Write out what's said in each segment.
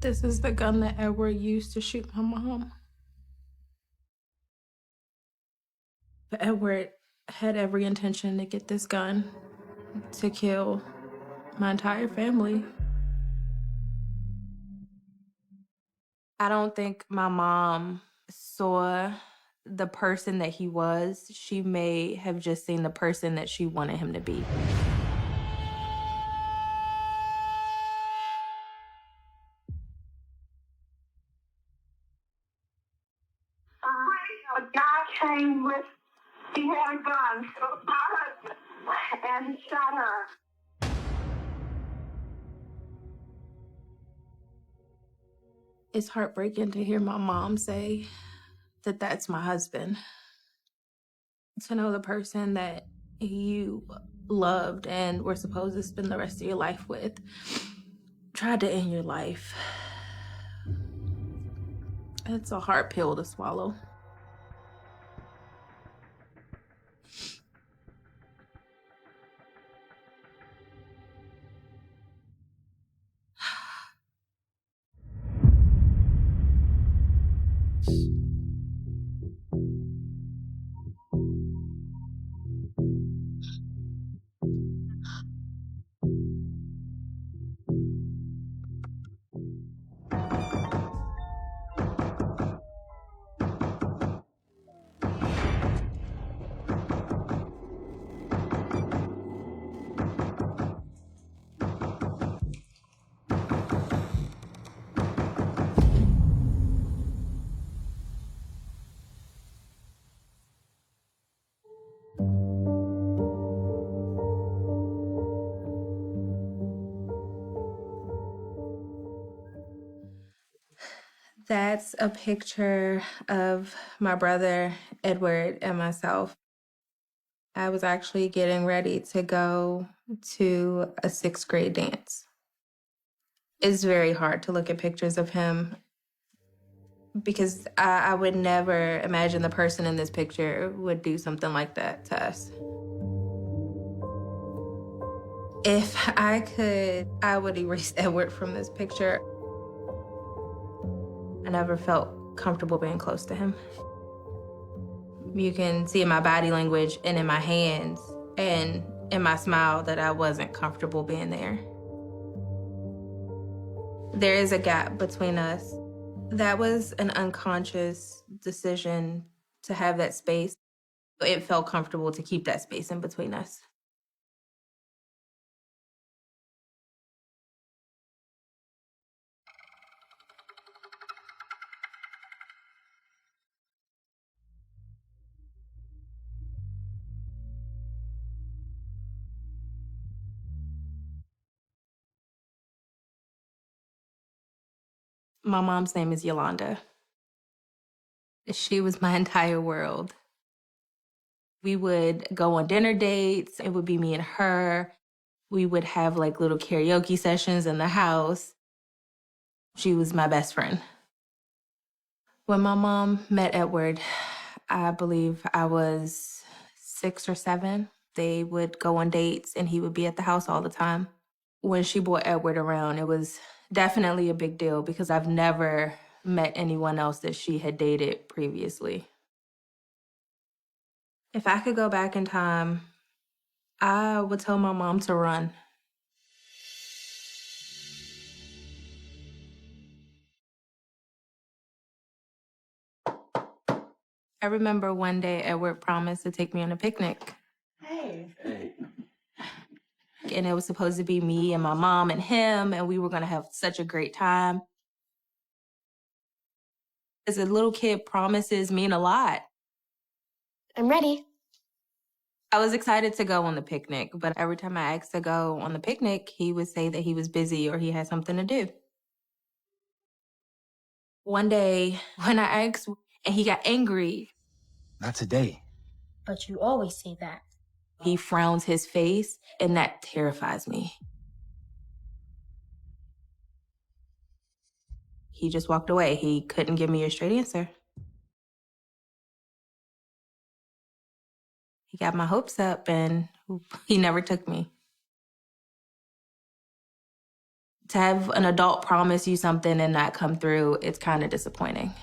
This is the gun that Edward used to shoot my mom. But Edward had every intention to get this gun to kill my entire family. I don't think my mom saw the person that he was. She may have just seen the person that she wanted him to be. A guy came with, he had a gun, and he shot her. It's heartbreaking to hear my mom say that that's my husband. To know the person that you loved and were supposed to spend the rest of your life with tried to end your life. It's a hard pill to swallow. That's a picture of my brother, Edward, and myself. I was actually getting ready to go to a 6th grade dance. It's very hard to look at pictures of him because I would never imagine the person in this picture would do something like that to us. If I could, I would erase Edward from this picture. I never felt comfortable being close to him. You can see in my body language and in my hands and in my smile that I wasn't comfortable being there. There is a gap between us. That was an unconscious decision to have that space. It felt comfortable to keep that space in between us. My mom's name is Yolanda. She was my entire world. We would go on dinner dates. It would be me and her. We would have like little karaoke sessions in the house. She was my best friend. When my mom met Edward, I believe I was 6 or 7. They would go on dates and he would be at the house all the time. When she brought Edward around, it was definitely a big deal because I've never met anyone else that she had dated previously. If I could go back in time, I would tell my mom to run. I remember one day Edward promised to take me on a picnic. Hey. And it was supposed to be me and my mom and him, and we were gonna have such a great time. As a little kid, promises mean a lot. I'm ready. I was excited to go on the picnic, but every time I asked to go on the picnic, he would say that he was busy or he had something to do. One day, when I asked, and he got angry. Not today. But you always say that. He frowns his face, and that terrifies me. He just walked away. He couldn't give me a straight answer. He got my hopes up, and he never took me. To have an adult promise you something and not come through, it's kind of disappointing.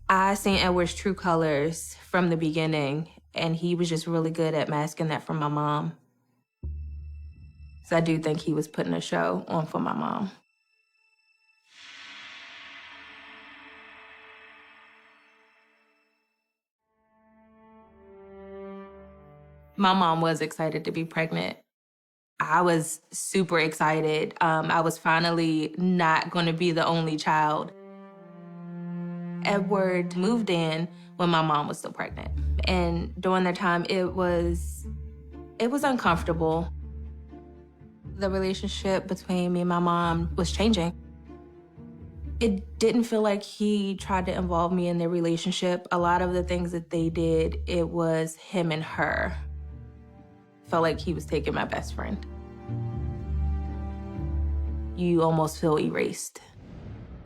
I seen Edward's true colors from the beginning, and he was just really good at masking that from my mom. So I do think he was putting a show on for my mom. My mom was excited to be pregnant. I was super excited. I was finally not going to be the only child. Edward moved in when my mom was still pregnant. And during that time, it was uncomfortable. The relationship between me and my mom was changing. It didn't feel like he tried to involve me in their relationship. A lot of the things that they did, it was him and her. Felt like he was taking my best friend. You almost feel erased.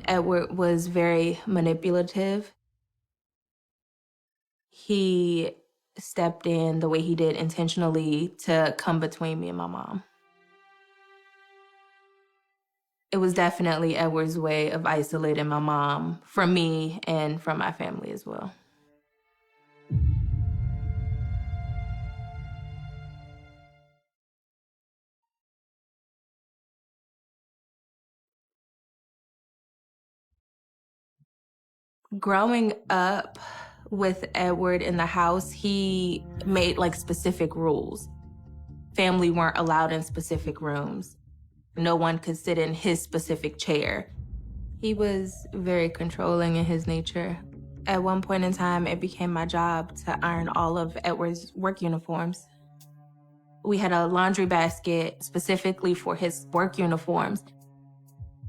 Edward was very manipulative. He stepped in the way he did intentionally to come between me and my mom. It was definitely Edward's way of isolating my mom from me and from my family as well. Growing up with Edward in the house, he made like specific rules. Family weren't allowed in specific rooms. No one could sit in his specific chair. He was very controlling in his nature. At one point in time, it became my job to iron all of Edward's work uniforms. We had a laundry basket specifically for his work uniforms,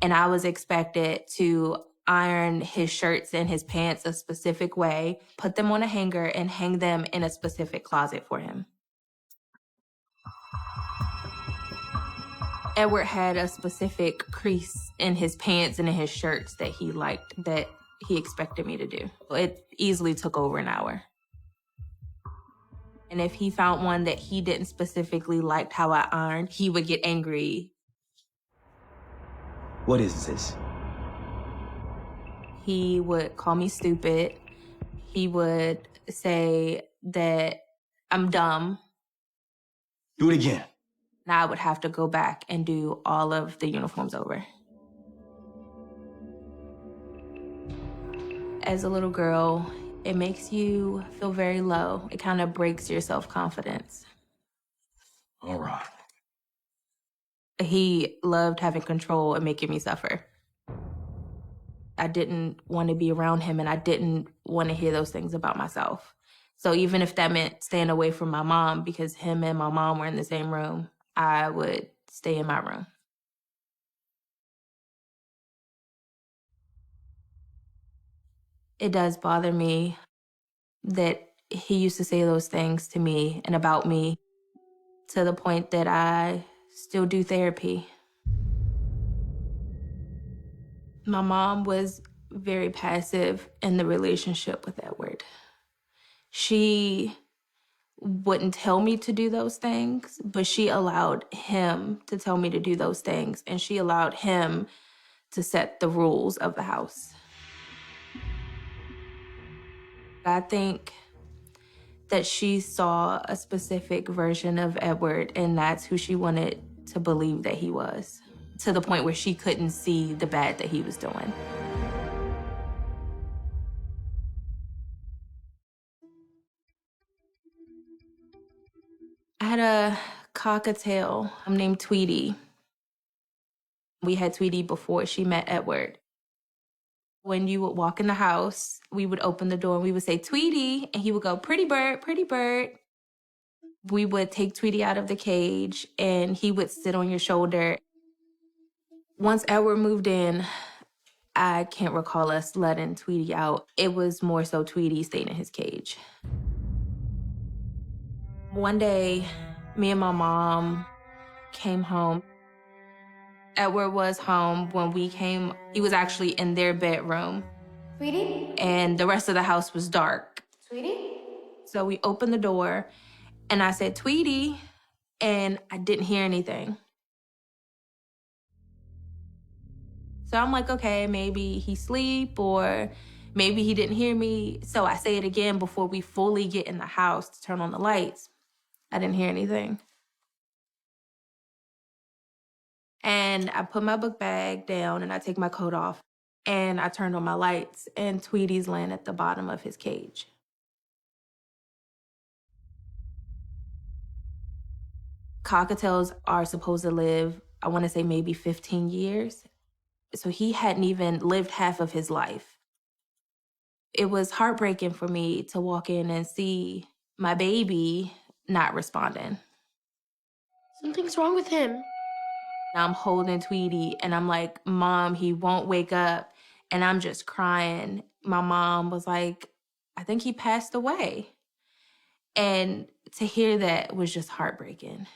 and I was expected to iron his shirts and his pants a specific way, put them on a hanger, and hang them in a specific closet for him. Edward had a specific crease in his pants and in his shirts that he liked, that he expected me to do. It easily took over an hour. And if he found one that he didn't specifically like how I ironed, he would get angry. What is this? He would call me stupid. He would say that I'm dumb. Do it again. And I would have to go back and do all of the uniforms over. As a little girl, it makes you feel very low. It kind of breaks your self-confidence. All right. He loved having control and making me suffer. I didn't want to be around him, and I didn't want to hear those things about myself. So even if that meant staying away from my mom, because him and my mom were in the same room, I would stay in my room. It does bother me that he used to say those things to me and about me, to the point that I still do therapy. My mom was very passive in the relationship with Edward. She wouldn't tell me to do those things, but she allowed him to tell me to do those things, and she allowed him to set the rules of the house. I think that she saw a specific version of Edward, and that's who she wanted to believe that he was, to the point where she couldn't see the bad that he was doing. I had a cockatiel named Tweety. We had Tweety before she met Edward. When you would walk in the house, we would open the door and we would say, "Tweety," and he would go, "Pretty bird, pretty bird." We would take Tweety out of the cage and he would sit on your shoulder. Once Edward moved in, I can't recall us letting Tweety out. It was more so Tweety stayed in his cage. One day, me and my mom came home. Edward was home when we came. He was actually in their bedroom. Sweetie? And the rest of the house was dark. Sweetie? So we opened the door and I said, "Tweety," and I didn't hear anything. So I'm like, okay, maybe he sleep or maybe he didn't hear me. So I say it again before we fully get in the house to turn on the lights. I didn't hear anything. And I put my book bag down and I take my coat off and I turned on my lights and Tweety's laying at the bottom of his cage. Cockatiels are supposed to live, I want to say maybe 15 years. So he hadn't even lived half of his life. It was heartbreaking for me to walk in and see my baby not responding. Something's wrong with him. I'm holding Tweety and I'm like, Mom, he won't wake up. And I'm just crying. My mom was like, I think he passed away. And to hear that was just heartbreaking.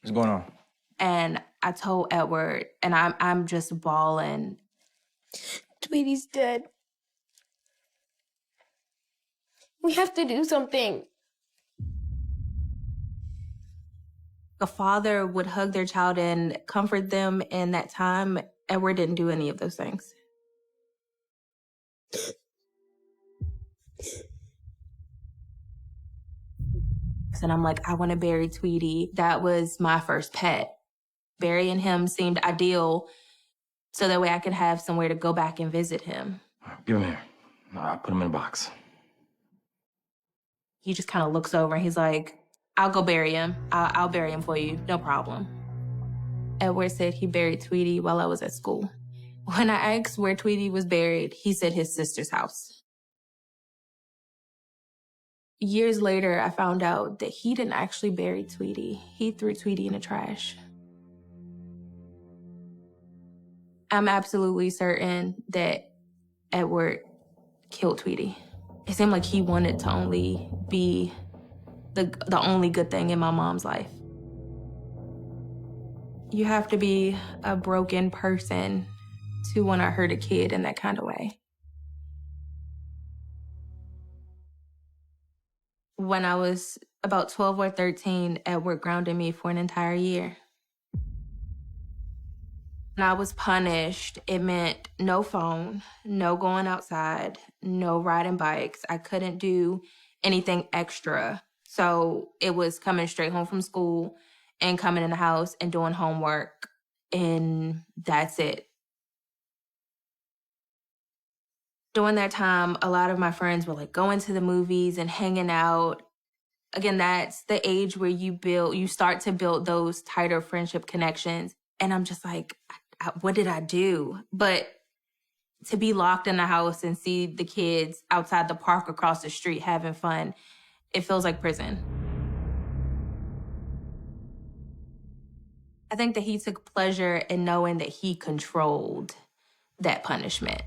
What's going on? And I told Edward, and I'm just bawling. Tweety's dead. We have to do something. A father would hug their child and comfort them in that time. Edward didn't do any of those things. And I'm like, I want to bury Tweety. That was my first pet. Burying him seemed ideal so that way I could have somewhere to go back and visit him. Give him here. I'll put him in a box. He just kind of looks over and he's like, I'll go bury him. I'll bury him for you. No problem. Edward said he buried Tweety while I was at school. When I asked where Tweety was buried, he said his sister's house. Years later, I found out that he didn't actually bury Tweety. He threw Tweety in the trash. I'm absolutely certain that Edward killed Tweety. It seemed like he wanted to only be the only good thing in my mom's life. You have to be a broken person to want to hurt a kid in that kind of way. When I was about 12 or 13, Edward grounded me for an entire year. When I was punished, it meant no phone, no going outside, no riding bikes. I couldn't do anything extra. So it was coming straight home from school and coming in the house and doing homework, and that's it. During that time, a lot of my friends were like going to the movies and hanging out. Again, that's the age where you start to build those tighter friendship connections. And I'm just like, what did I do? But to be locked in the house and see the kids outside the park across the street having fun, it feels like prison. I think that he took pleasure in knowing that he controlled that punishment.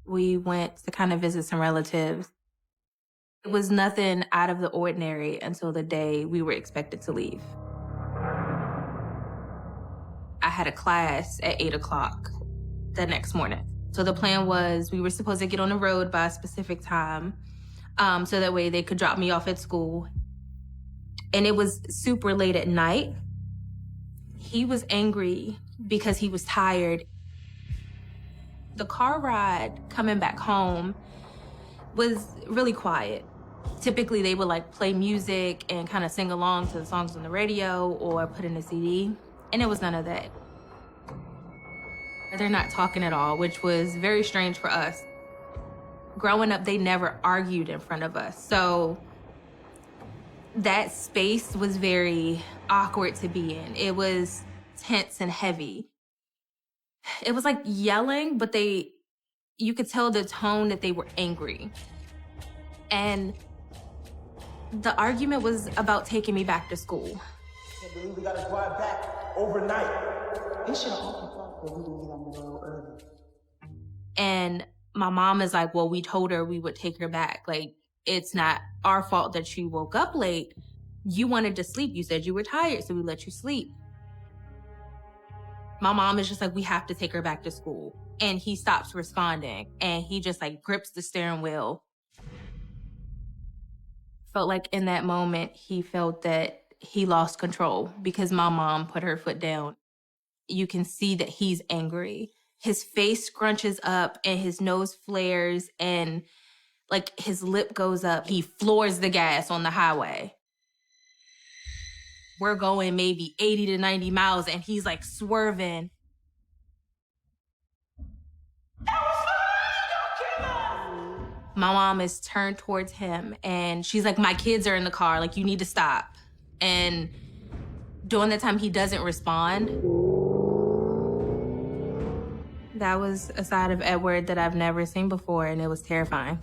We went to kind of visit some relatives. It was nothing out of the ordinary until the day we were expected to leave. I had a class at 8 o'clock the next morning. So the plan was we were supposed to get on the road by a specific time so that way they could drop me off at school. And it was super late at night. He was angry because he was tired. The car ride coming back home was really quiet. Typically, they would like play music and kind of sing along to the songs on the radio or put in a CD, and it was none of that. They're not talking at all, which was very strange for us. Growing up, they never argued in front of us, so that space was very awkward to be in. It was tense and heavy. It was like yelling, but you could tell the tone that they were angry. And the argument was about taking me back to school. I can't believe we gotta drive back overnight. They should have opened up when we didn't get on the road early. And my mom is like, well, we told her we would take her back. Like, it's not our fault that she woke up late. You wanted to sleep. You said you were tired, so we let you sleep. My mom is just like, we have to take her back to school. And he stops responding, and he just like grips the steering wheel. Felt like in that moment, he felt that he lost control because my mom put her foot down. You can see that he's angry. His face scrunches up and his nose flares and like his lip goes up. He floors the gas on the highway. We're going maybe 80 to 90 miles and he's like swerving. My mom is turned towards him and she's like, my kids are in the car, like you need to stop. And during the time he doesn't respond, that was a side of Edward that I've never seen before, and it was terrifying.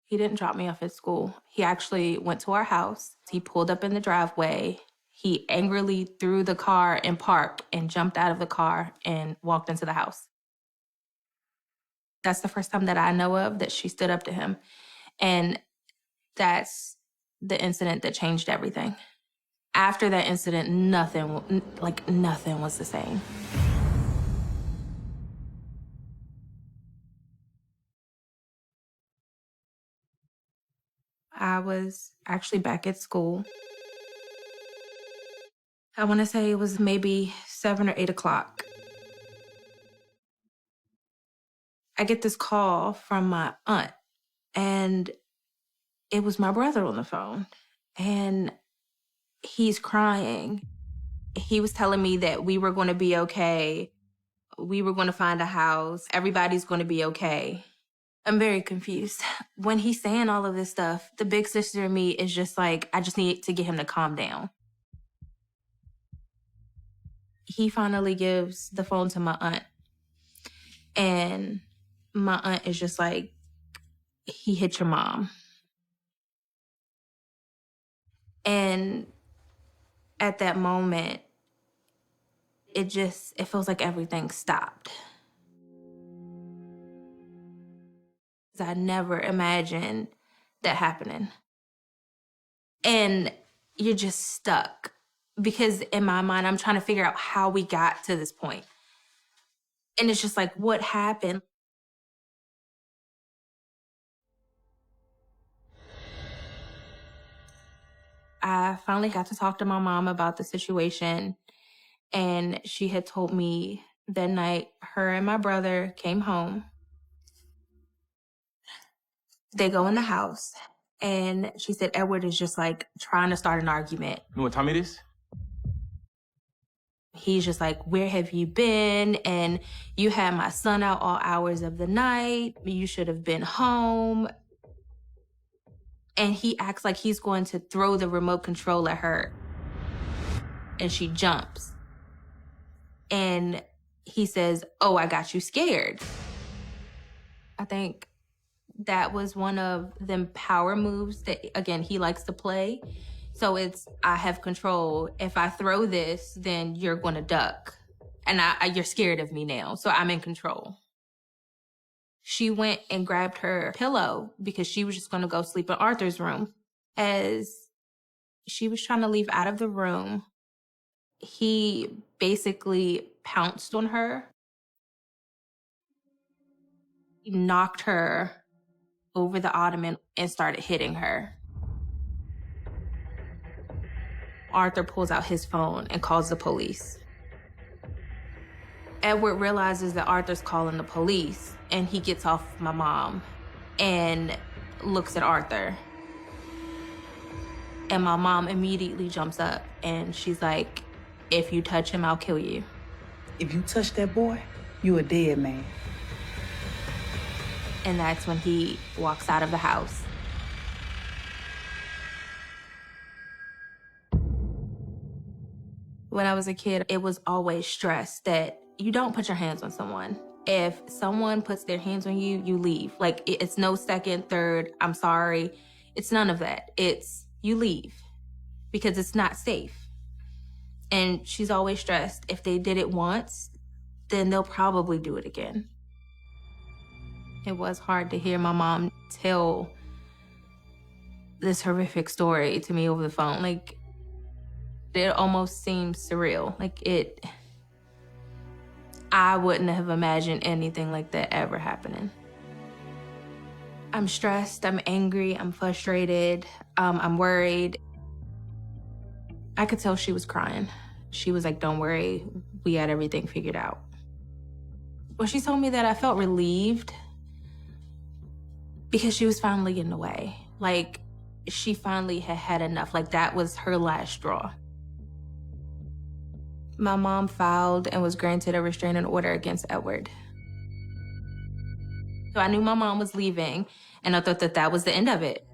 He didn't drop me off at school. He actually went to our house. He pulled up in the driveway. He angrily threw the car in park and jumped out of the car and walked into the house. That's the first time that I know of that she stood up to him. And that's the incident that changed everything. After that incident, nothing was the same. I was actually back at school. I want to say it was maybe 7 or 8 o'clock. I get this call from my aunt, and it was my brother on the phone. And he's crying. He was telling me that we were going to be okay. We were going to find a house. Everybody's going to be okay. I'm very confused. When he's saying all of this stuff, the big sister in me is just like, I just need to get him to calm down. He finally gives the phone to my aunt. And my aunt is just like, he hit your mom. And at that moment, it feels like everything stopped. I never imagined that happening. And you're just stuck. Because in my mind, I'm trying to figure out how we got to this point. And it's just like, what happened? I finally got to talk to my mom about the situation. And she had told me that night her and my brother came home. They go in the house. And she said Edward is just like trying to start an argument. You know what time it is? He's just like, where have you been? And you had my son out all hours of the night. You should have been home. And he acts like he's going to throw the remote control at her. And she jumps. And he says, oh, I got you scared. I think that was one of them power moves that, again, he likes to play. So it's, I have control. If I throw this, then you're going to duck. And you're scared of me now, so I'm in control. She went and grabbed her pillow because she was just going to go sleep in Arthur's room. As she was trying to leave out of the room, he basically pounced on her. He knocked her over the ottoman and started hitting her. Arthur pulls out his phone and calls the police. Edward realizes that Arthur's calling the police, and he gets off my mom and looks at Arthur. And my mom immediately jumps up and she's like, if you touch him, I'll kill you. If you touch that boy, you a dead man. And that's when he walks out of the house. When I was a kid, it was always stressed that you don't put your hands on someone. If someone puts their hands on you, you leave. Like, it's no second, third, I'm sorry. It's none of that. It's you leave because it's not safe. And she's always stressed if they did it once, then they'll probably do it again. It was hard to hear my mom tell this horrific story to me over the phone. Like, It almost seems surreal. I wouldn't have imagined anything like that ever happening. I'm stressed, I'm angry, I'm frustrated, I'm worried. I could tell she was crying. She was like, don't worry, we got everything figured out. When she told me that, I felt relieved because she was finally getting away. She finally had had enough. That was her last straw. My mom filed and was granted a restraining order against Edward. So I knew my mom was leaving, and I thought that that was the end of it.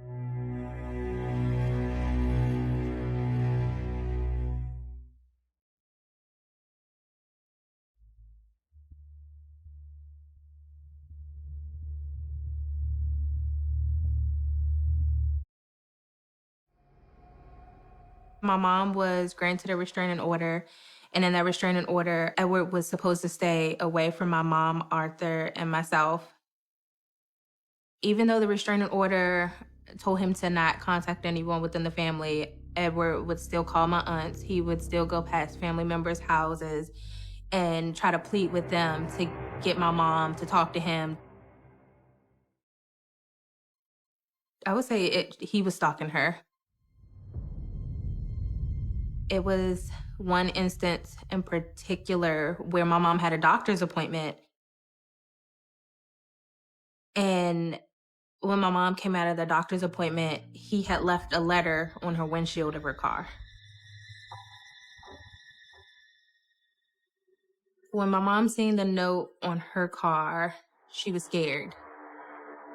My mom was granted a restraining order, and in that restraining order, Edward was supposed to stay away from my mom, Arthur, and myself. Even though the restraining order told him to not contact anyone within the family, Edward would still call my aunts. He would still go past family members' houses and try to plead with them to get my mom to talk to him. I would say he was stalking her. It was one instance in particular where my mom had a doctor's appointment. And when my mom came out of the doctor's appointment, he had left a letter on her windshield of her car. When my mom seen the note on her car, she was scared.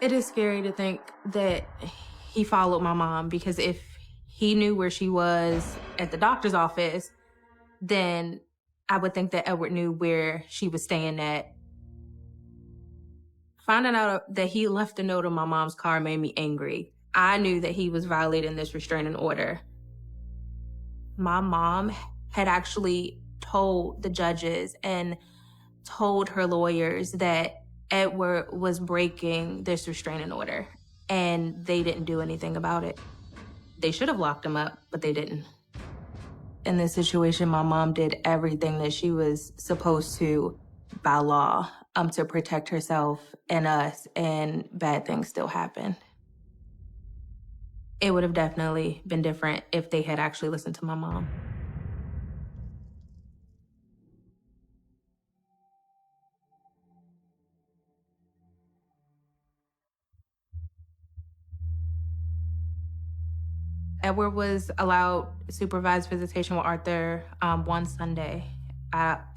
It is scary to think that he followed my mom, because if he knew where she was at the doctor's office, then I would think that Edward knew where she was staying at. Finding out that he left a note on my mom's car made me angry. I knew that he was violating this restraining order. My mom had actually told the judges and told her lawyers that Edward was breaking this restraining order, and they didn't do anything about it. They should have locked him up, but they didn't. In this situation, my mom did everything that she was supposed to by law, to protect herself and us, and bad things still happened. It would have definitely been different if they had actually listened to my mom. Edward was allowed supervised visitation with Arthur one Sunday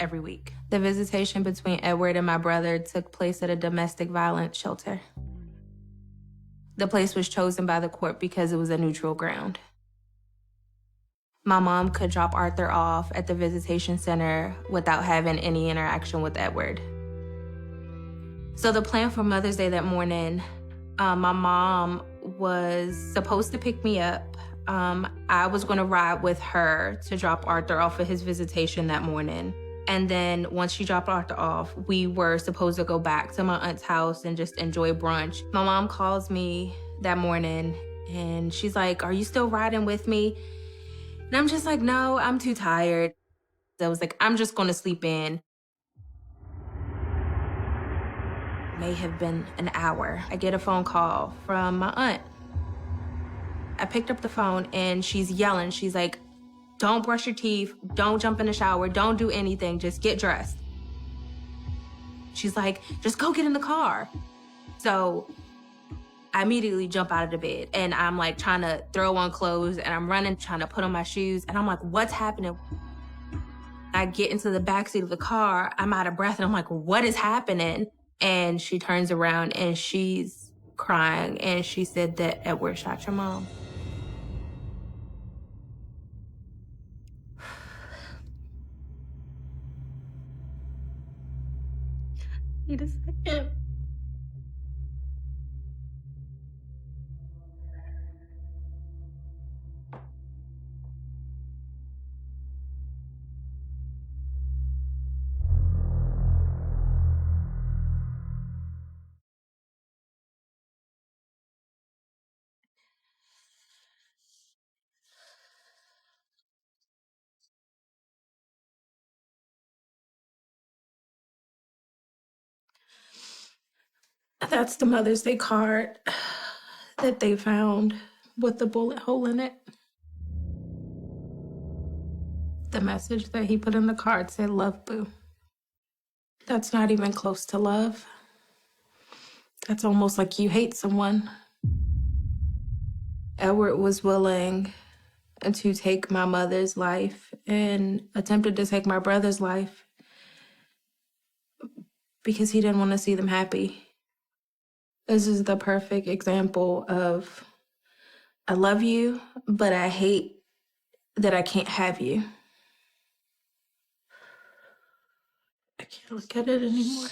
every week. The visitation between Edward and my brother took place at a domestic violence shelter. The place was chosen by the court because it was a neutral ground. My mom could drop Arthur off at the visitation center without having any interaction with Edward. So the plan for Mother's Day that morning, my mom was supposed to pick me up. I was going to ride with her to drop Arthur off at his visitation that morning. And then once she dropped Arthur off, we were supposed to go back to my aunt's house and just enjoy brunch. My mom calls me that morning and she's like, "Are you still riding with me?" And I'm just like, "No, I'm too tired." I was like, "I'm just going to sleep in." May have been an hour. I get a phone call from my aunt. I picked up the phone and she's yelling. She's like, "Don't brush your teeth. Don't jump in the shower. Don't do anything. Just get dressed." She's like, "Just go get in the car." So I immediately jump out of the bed and I'm like trying to throw on clothes and I'm running, trying to put on my shoes. And I'm like, "What's happening?" I get into the backseat of the car. I'm out of breath and I'm like, "What is happening?" And she turns around and she's crying and she said that Edward shot your mom. Need a second. That's the Mother's Day card that they found with the bullet hole in it. The message that he put in the card said, "Love, boo." That's not even close to love. That's almost like you hate someone. Edward was willing to take my mother's life and attempted to take my brother's life because he didn't want to see them happy. This is the perfect example of I love you, but I hate that I can't have you. I can't look at it anymore.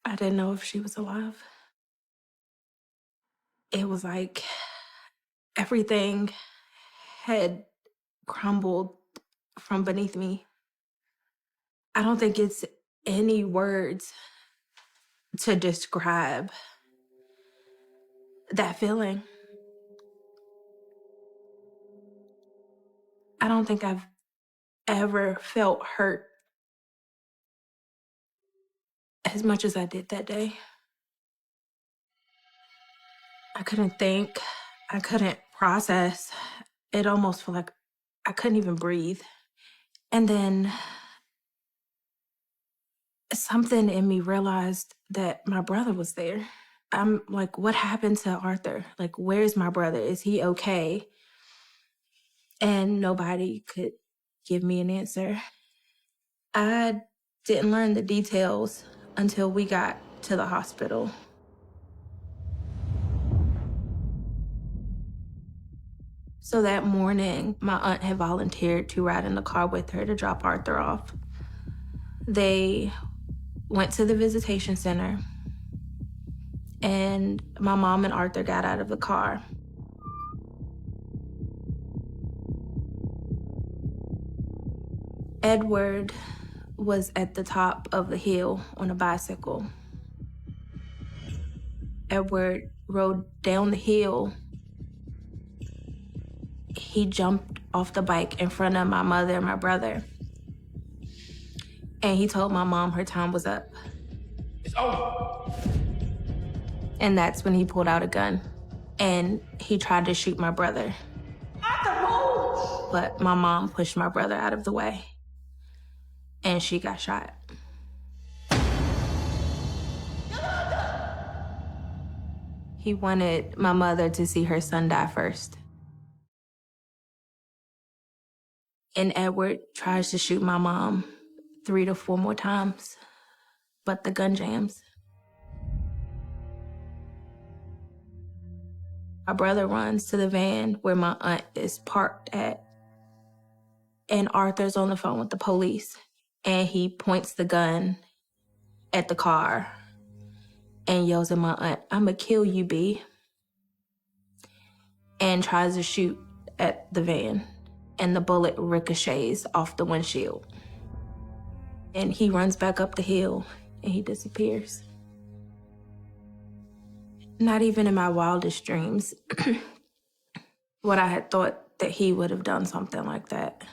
I didn't know if she was alive. It was like everything had crumbled from beneath me. I don't think it's any words to describe that feeling. I don't think I've ever felt hurt as much as I did that day. I couldn't think. I couldn't process. It almost felt like I couldn't even breathe. And then something in me realized that my brother was there. I'm like, what happened to Arthur? Like, where's my brother? Is he okay? And nobody could give me an answer. I didn't learn the details until we got to the hospital. So that morning, my aunt had volunteered to ride in the car with her to drop Arthur off. They went to the visitation center, and my mom and Arthur got out of the car. Edward was at the top of the hill on a bicycle. Edward rode down the hill. He jumped off the bike in front of my mother and my brother. And he told my mom her time was up. It's over. And that's when he pulled out a gun. And he tried to shoot my brother. But my mom pushed my brother out of the way. And she got shot. He wanted my mother to see her son die first. And Edward tries to shoot my mom 3 to 4 more times, but the gun jams. My brother runs to the van where my aunt is parked at, and Arthur's on the phone with the police, and he points the gun at the car and yells at my aunt, "I'ma kill you, B," and tries to shoot at the van, and the bullet ricochets off the windshield. And he runs back up the hill, and he disappears. Not even in my wildest dreams would I have thought that he would have done something like that.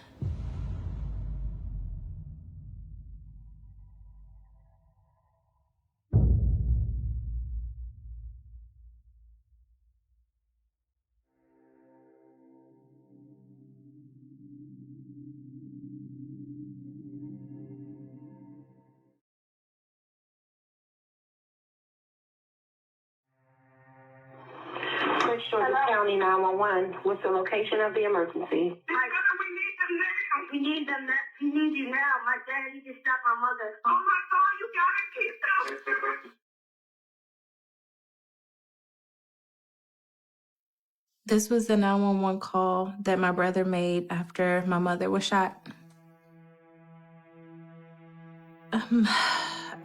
Prince George's County 911. What's the location of the emergency? My God, we need them now. We need them now. We need you now. My daddy just shot my mother. Oh my God, you gotta keep them. This was the 911 call that my brother made after my mother was shot.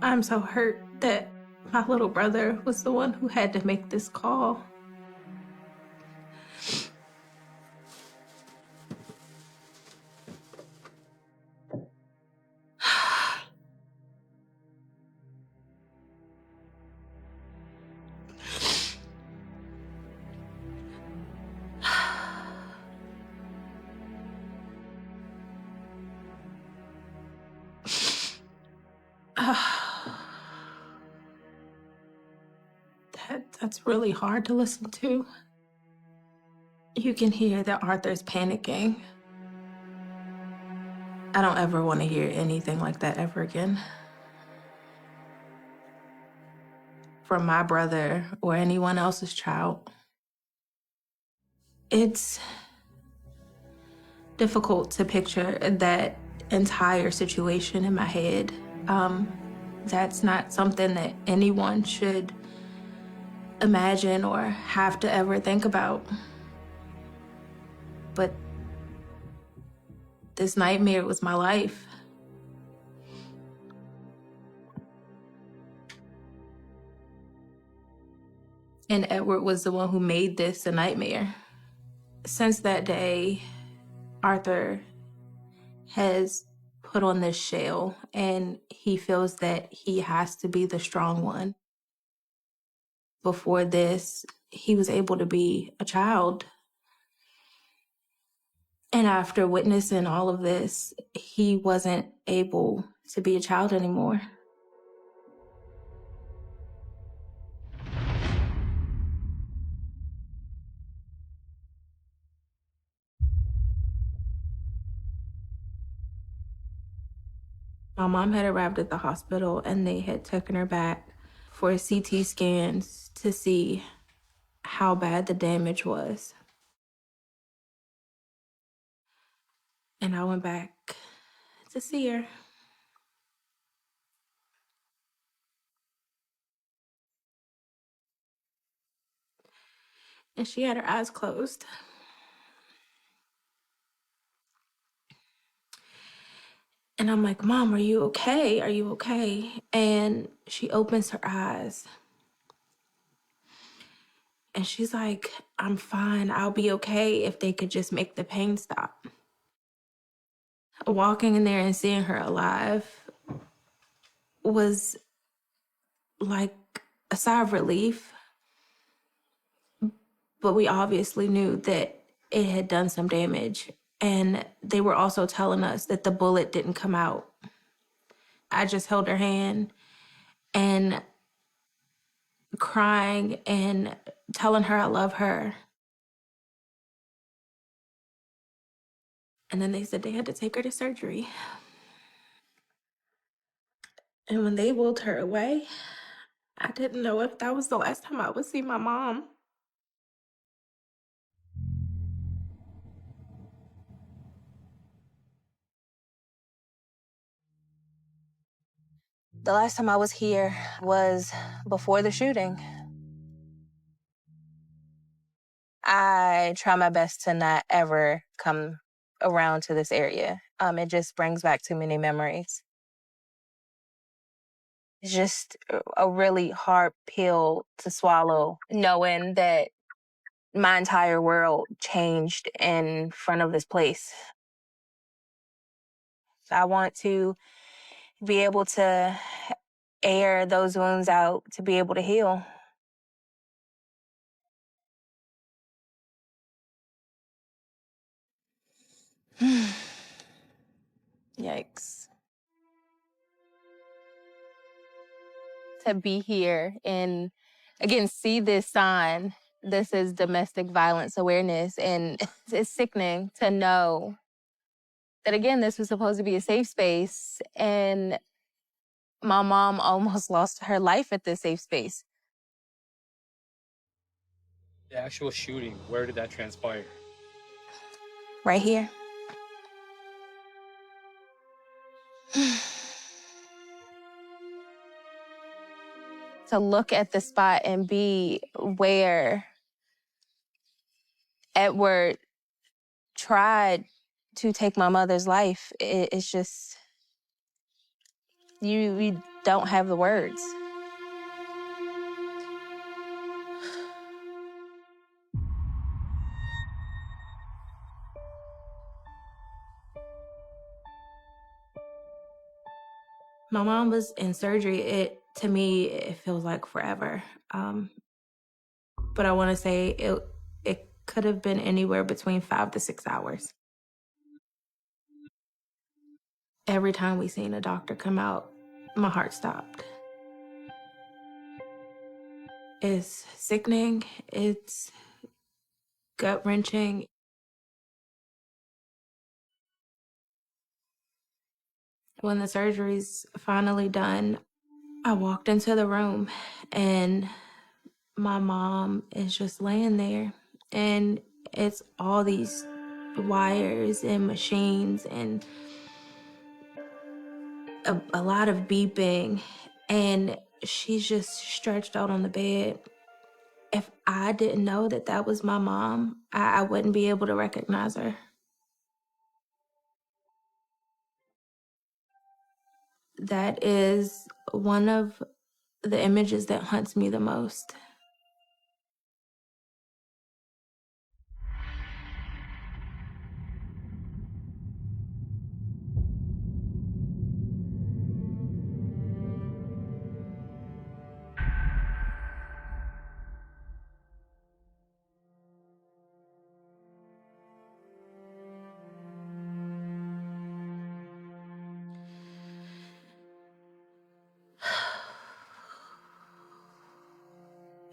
I'm so hurt that my little brother was the one who had to make this call. That's really hard to listen to. You can hear that Arthur's panicking. I don't ever want to hear anything like that ever again. From my brother or anyone else's child. It's difficult to picture that entire situation in my head. That's not something that anyone should imagine or have to ever think about. But this nightmare was my life. And Edward was the one who made this a nightmare. Since that day, Arthur has put on this shell, and he feels that he has to be the strong one. Before this, he was able to be a child. And after witnessing all of this, he wasn't able to be a child anymore. My mom had arrived at the hospital and they had taken her back for CT scans to see how bad the damage was. And I went back to see her. And she had her eyes closed. And I'm like, Mom, are you okay? Are you okay? And she opens her eyes. And she's like, I'm fine. I'll be okay if they could just make the pain stop. Walking in there and seeing her alive was like a sigh of relief. But we obviously knew that it had done some damage. And they were also telling us that the bullet didn't come out. I just held her hand and crying and telling her I love her. And then they said they had to take her to surgery. And when they wheeled her away, I didn't know if that was the last time I would see my mom. The last time I was here was before the shooting. I try my best to not ever come around to this area. It just brings back too many memories. It's just a really hard pill to swallow, knowing that my entire world changed in front of this place. I want to be able to air those wounds out, to be able to heal. Yikes. To be here and, again, see this sign. This is domestic violence awareness, and it's sickening to know that, again, this was supposed to be a safe space, and my mom almost lost her life at this safe space. The actual shooting, where did that transpire? Right here. To look at the spot and be where Edward tried to take my mother's life, it's just, you don't have the words. My mom was in surgery. To me, it feels like forever. But I want to say it could have been anywhere between 5 to 6 hours. Every time we seen a doctor come out, my heart stopped. It's sickening. It's gut-wrenching. When the surgery's finally done, I walked into the room and my mom is just laying there. And it's all these wires and machines and a lot of beeping. And she's just stretched out on the bed. If I didn't know that that was my mom, I wouldn't be able to recognize her. That is one of the images that haunts me the most.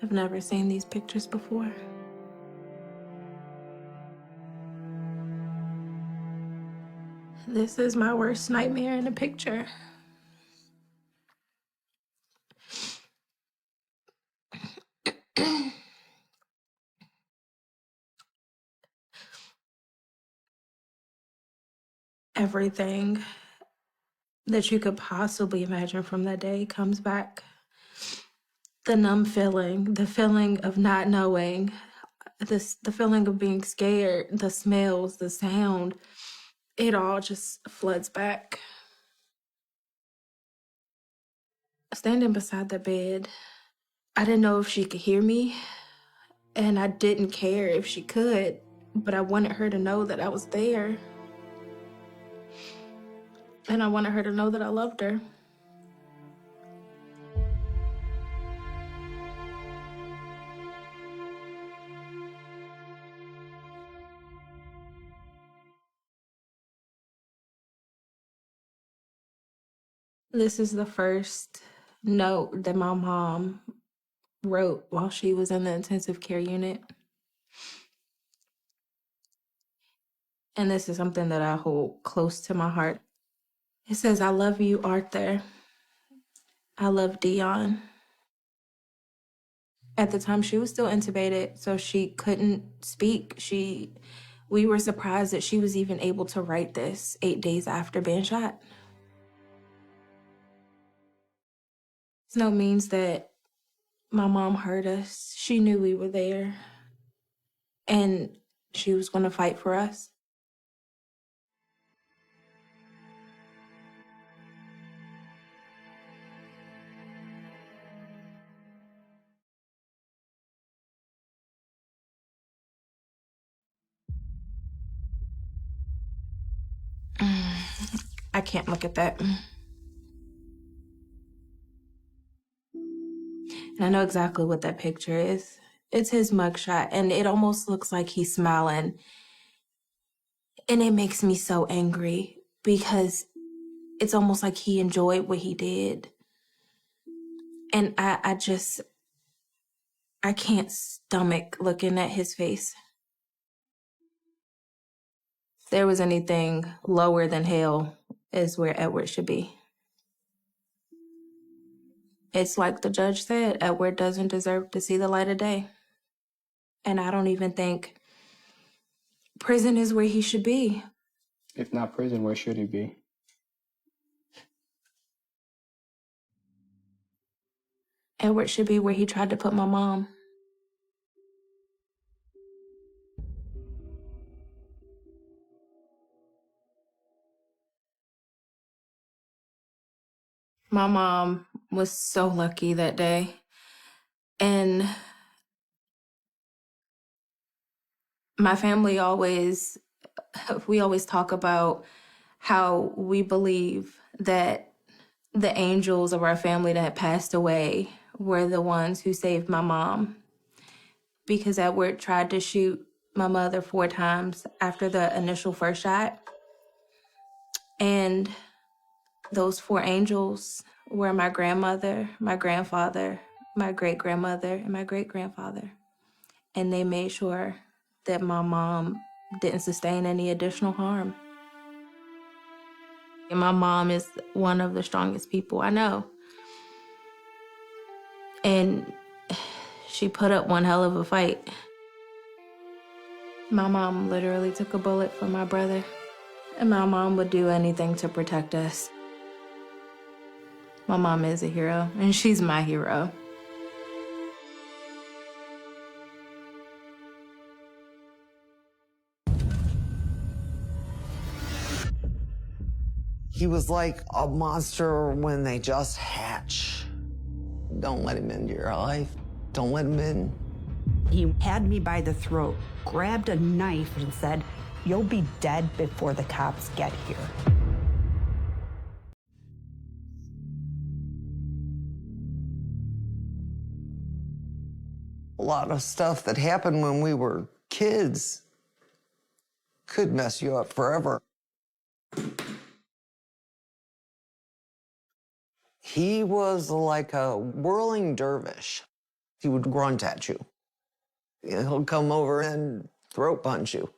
I've never seen these pictures before. This is my worst nightmare in a picture. Everything that you could possibly imagine from that day comes back. The numb feeling, the feeling of not knowing, the feeling of being scared, the smells, the sound, it all just floods back. Standing beside the bed, I didn't know if she could hear me, and I didn't care if she could, but I wanted her to know that I was there. And I wanted her to know that I loved her. This is the first note that my mom wrote while she was in the intensive care unit. And this is something that I hold close to my heart. It says, "I love you, Arthur. I love Dion." At the time, she was still intubated, so she couldn't speak. We were surprised that she was even able to write this 8 days after being shot. This note means that my mom heard us. She knew we were there, and she was going to fight for us. I can't look at that. And I know exactly what that picture is. It's his mugshot, and it almost looks like he's smiling. And it makes me so angry because it's almost like he enjoyed what he did. And I can't stomach looking at his face. If there was anything lower than hell, is where Edward should be. It's like the judge said, Edward doesn't deserve to see the light of day. And I don't even think prison is where he should be. If not prison, where should he be? Edward should be where he tried to put my mom. My mom was so lucky that day. And my family we always talk about how we believe that the angels of our family that had passed away were the ones who saved my mom. Because Edward tried to shoot my mother 4 times after the initial first shot. And Those 4 angels were my grandmother, my grandfather, my great-grandmother, and my great-grandfather. And they made sure that my mom didn't sustain any additional harm. And my mom is one of the strongest people I know. And she put up one hell of a fight. My mom literally took a bullet for my brother. And my mom would do anything to protect us. My mom is a hero, and she's my hero. He was like a monster when they just hatch. Don't let him into your life. Don't let him in. He had me by the throat, grabbed a knife, and said, "You'll be dead before the cops get here." A lot of stuff that happened when we were kids could mess you up forever. He was like a whirling dervish. He would grunt at you. He'll come over and throat punch you.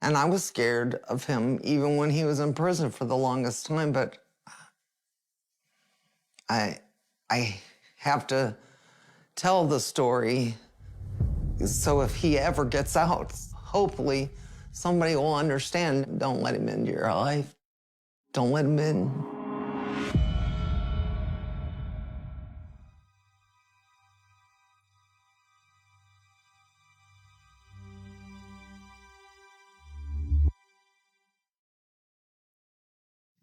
And I was scared of him even when he was in prison for the longest time, but I have to tell the story so if he ever gets out, hopefully somebody will understand. Don't let him into your life. Don't let him in.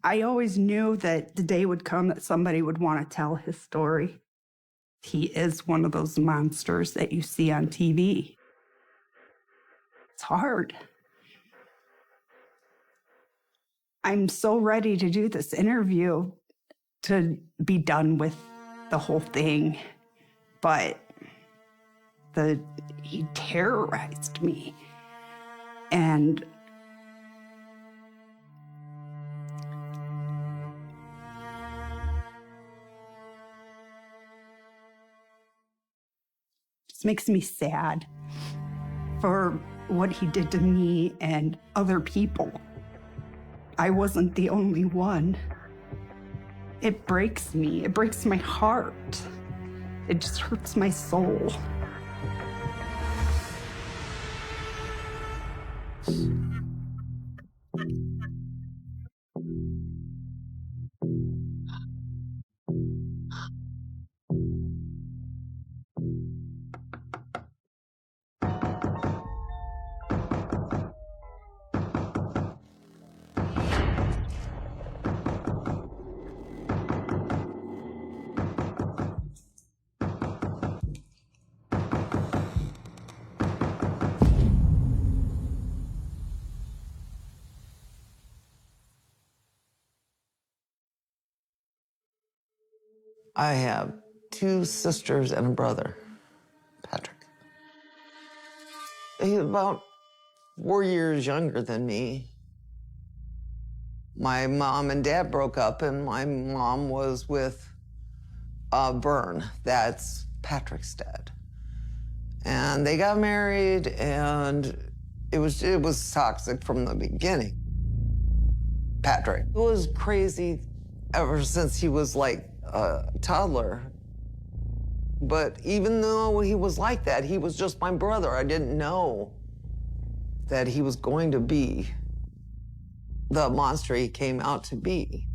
I always knew that the day would come that somebody would want to tell his story. He is one of those monsters that you see on TV. It's hard. I'm so ready to do this interview to be done with the whole thing, but he terrorized me. And it makes me sad for what he did to me and other people. I wasn't the only one. It breaks me. It breaks my heart. It just hurts my soul. I have 2 sisters and a brother, Patrick. He's about 4 years younger than me. My mom and dad broke up, and my mom was with Vern. That's Patrick's dad. And they got married, and it was toxic from the beginning. Patrick was crazy ever since he was like a toddler. But even though he was like that, he was just my brother. I didn't know that he was going to be the monster he came out to be.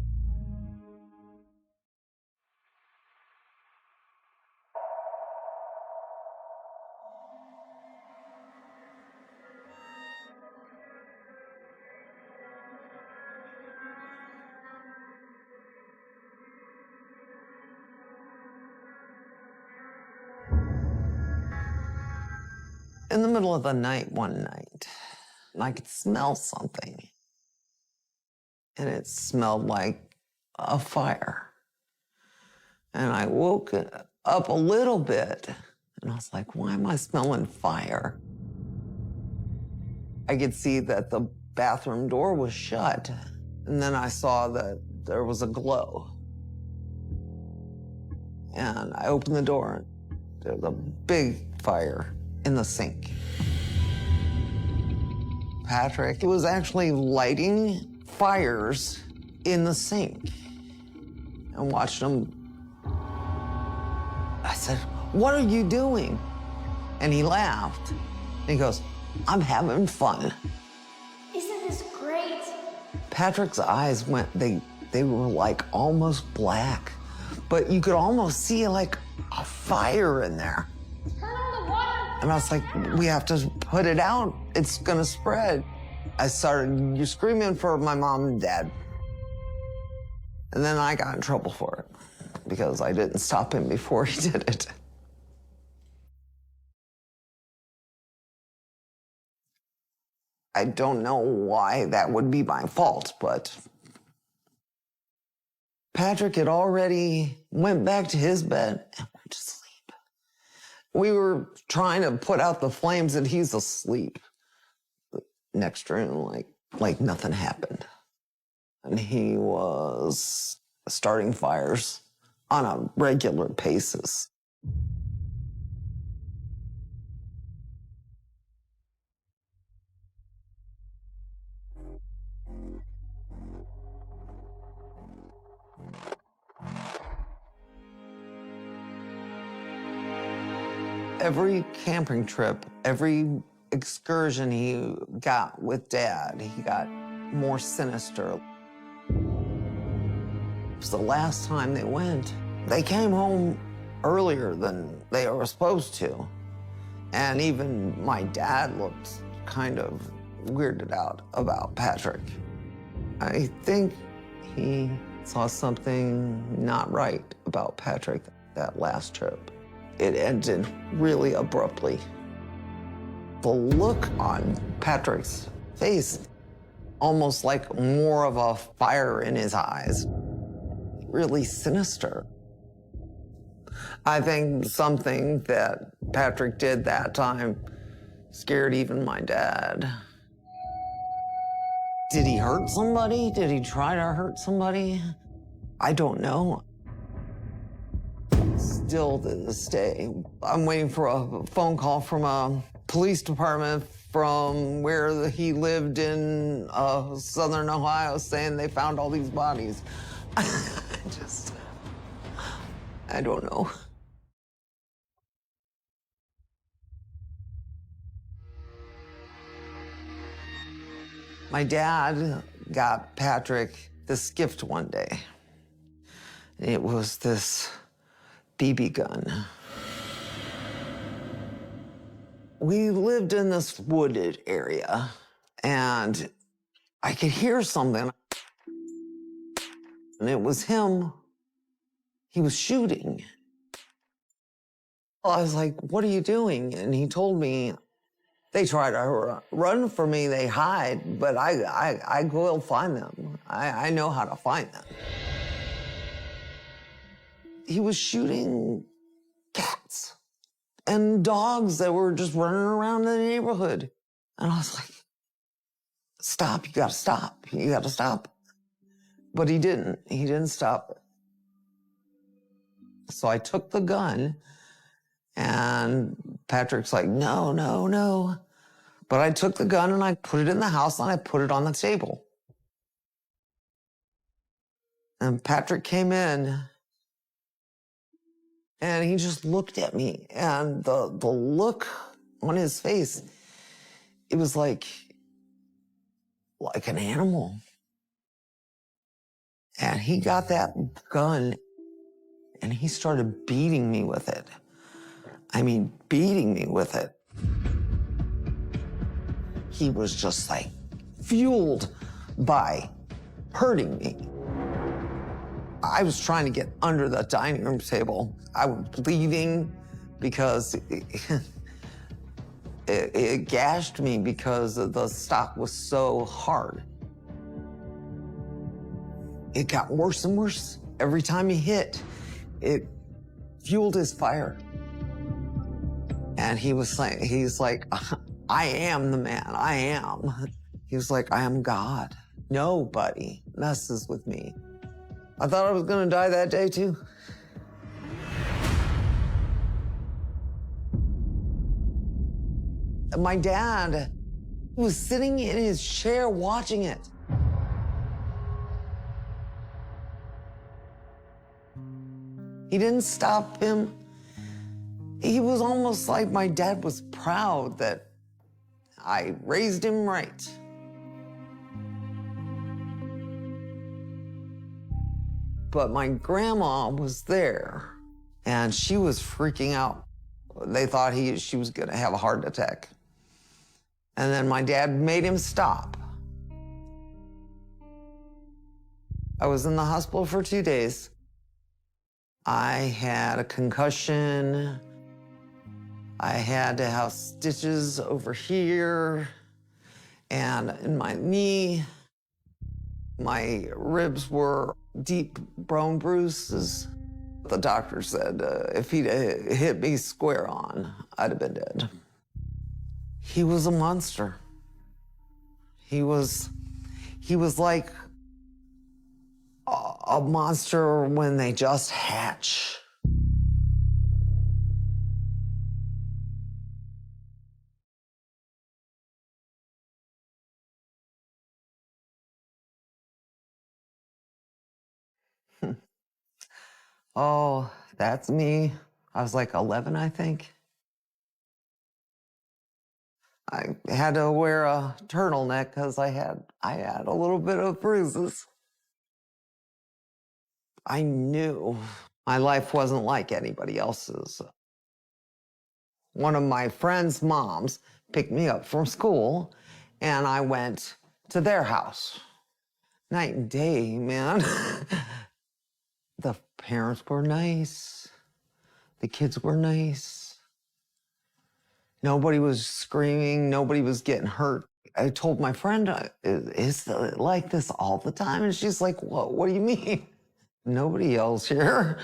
In the middle of the night one night, I could smell something. And it smelled like a fire. And I woke up a little bit, and I was like, why am I smelling fire? I could see that the bathroom door was shut. And then I saw the there was a glow. And I opened the door, and there was a big fire in the sink. Patrick was actually lighting fires in the sink and watched them. I said, "What are you doing?" And he laughed. And he goes, "I'm having fun." Isn't this great? Patrick's eyes went, they were like almost black, but you could almost see like a fire in there. Turn on the water. And I was like, "We have to put it out. It's gonna spread." I started screaming for my mom and dad. And then I got in trouble for it because I didn't stop him before he did it. I don't know why that would be my fault, but Patrick had already went back to his bed and went to sleep. We were trying to put out the flames and he's asleep. The next room, like nothing happened. And he was starting fires on a regular basis. Every camping trip, every excursion he got with Dad, he got more sinister. It was the last time they went. They came home earlier than they were supposed to. And even my dad looked kind of weirded out about Patrick. I think he saw something not right about Patrick that last trip. It ended really abruptly. The look on Patrick's face, almost like more of a fire in his eyes, really sinister. I think something that Patrick did that time scared even my dad. Did he hurt somebody? Did he try to hurt somebody? I don't know. Still to this day, I'm waiting for a phone call from a police department from where he lived in southern Ohio saying they found all these bodies. I don't know. My dad got Patrick this gift one day. It was this BB gun. We lived in this wooded area, and I could hear something. And it was him. He was shooting. I was like, "What are you doing?" And he told me, "They try to run for me, they hide, but I will find them. I know how to find them." He was shooting cats and dogs that were just running around in the neighborhood. And I was like, "Stop, you gotta stop, you gotta stop." But he didn't stop. So I took the gun, and Patrick's like, "No, no, no." But I took the gun and I put it in the house and I put it on the table. And Patrick came in and he just looked at me, and the look on his face, it was like an animal. And he got that gun and he started beating me with it. I mean, beating me with it. He was just like fueled by hurting me. I was trying to get under the dining room table. I was bleeding because it gashed me because the stock was so hard. It got worse and worse. Every time he hit, it fueled his fire. And he's like, "I am the man, I am." He was like, "I am God. Nobody messes with me." I thought I was gonna die that day too. My dad was sitting in his chair watching it. He didn't stop him. He was almost like my dad was proud that I raised him right. But my grandma was there, and she was freaking out. They thought she was gonna have a heart attack. And then my dad made him stop. I was in the hospital for 2 days. I had a concussion. I had to have stitches over here and in my knee. My ribs were deep bone bruises. The doctor said if he'd hit me square on, I'd have been dead. He was a monster. He was like a monster when they just hatch. Oh, that's me. I was like 11, I think. I had to wear a turtleneck because I had a little bit of bruises. I knew my life wasn't like anybody else's. One of my friend's moms picked me up from school, and I went to their house. Night and day, man. The parents were nice. The kids were nice. Nobody was screaming. Nobody was getting hurt. I told my friend, is it like this all the time? And she's like, what do you mean? Nobody yells here.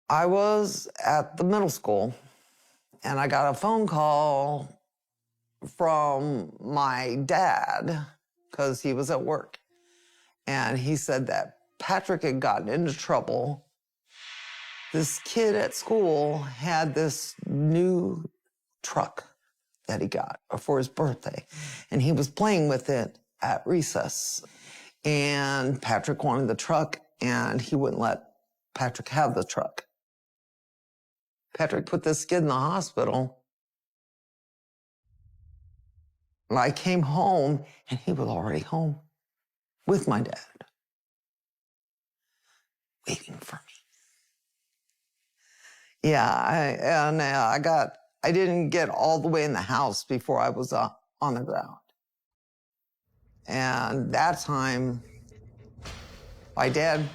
I was at the middle school, and I got a phone call from my dad because he was at work. And he said that Patrick had gotten into trouble. This kid at school had this new truck that he got for his birthday, and he was playing with it at recess. And Patrick wanted the truck, and he wouldn't let Patrick have the truck. Patrick put this kid in the hospital. And I came home, and he was already home with my dad, waiting for me. Yeah, I didn't get all the way in the house before I was on the ground. And that time, my dad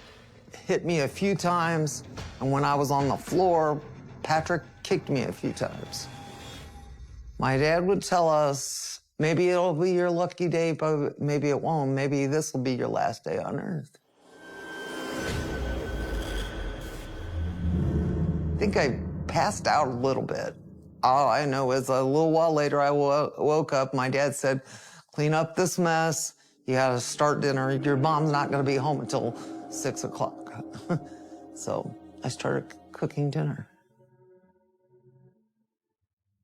hit me a few times, and when I was on the floor, Patrick kicked me a few times. My dad would tell us, maybe it'll be your lucky day, but maybe it won't. Maybe this will be your last day on earth. I think I passed out a little bit. All I know is a little while later, I woke up. My dad said, clean up this mess. You gotta start dinner. Your mom's not gonna be home until 6 o'clock. So I started cooking dinner.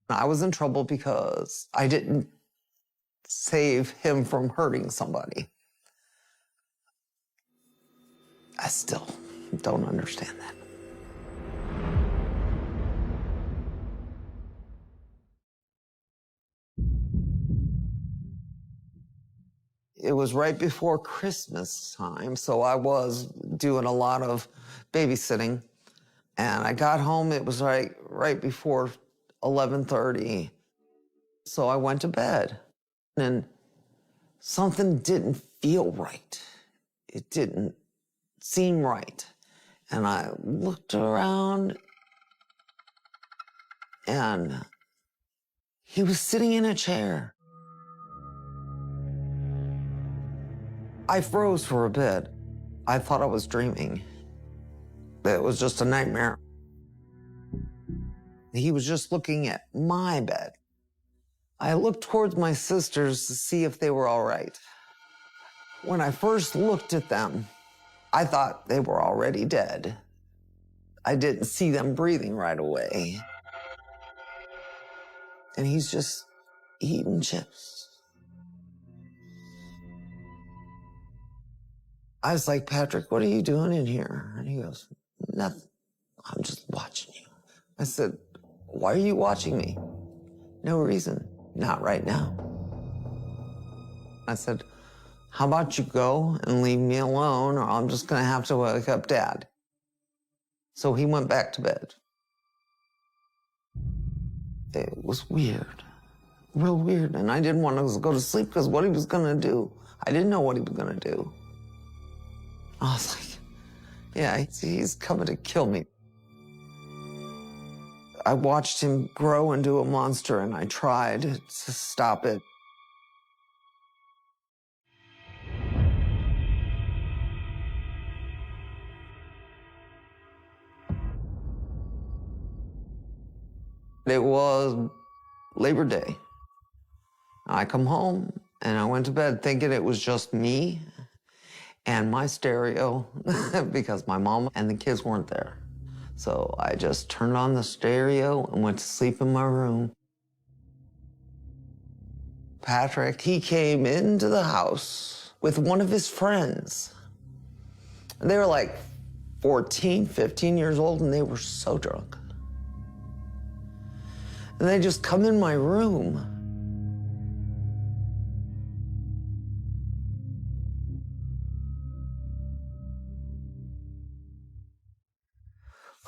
I was in trouble because I didn't save him from hurting somebody. I still don't understand that. It was right before Christmas time, so I was doing a lot of babysitting. And I got home, it was right before 11:30. So I went to bed, and something didn't feel right. It didn't seem right. And I looked around, and he was sitting in a chair. I froze for a bit. I thought I was dreaming. It was just a nightmare. He was just looking at my bed. I looked towards my sisters to see if they were all right. When I first looked at them, I thought they were already dead. I didn't see them breathing right away. And he's just eating chips. I was like, Patrick, what are you doing in here? And he goes, nothing. I'm just watching you. I said, why are you watching me? No reason. Not right now. I said, how about you go and leave me alone, or I'm just going to have to wake up Dad. So he went back to bed. It was weird, real weird. And I didn't want to go to sleep because what he was going to do. I didn't know what he was going to do. I was like, yeah, he's coming to kill me. I watched him grow into a monster, and I tried to stop it. It was Labor Day. I come home, and I went to bed thinking it was just me and my stereo because my mom and the kids weren't there. So I just turned on the stereo and went to sleep in my room. Patrick, he came into the house with one of his friends. They were like 14, 15 years old, and they were so drunk. And they just come in my room.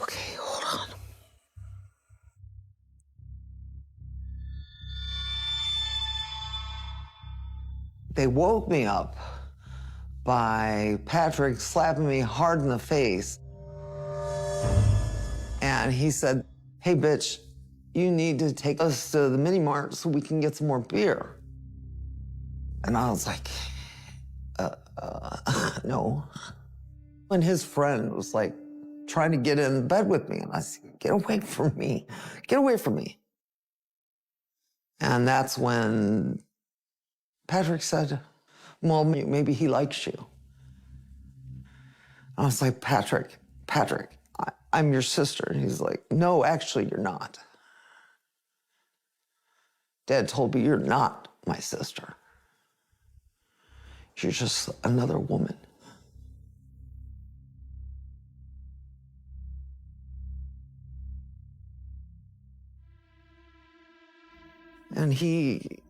Okay, hold on. They woke me up by Patrick slapping me hard in the face. And he said, hey, bitch, you need to take us to the mini mart so we can get some more beer. And I was like, no. And his friend was like trying to get in bed with me. And I said, get away from me. Get away from me. And that's when Patrick said, well, maybe he likes you. I was like, Patrick, I'm your sister. And he's like, no, actually, you're not. Dad told me you're not my sister. You're just another woman. And he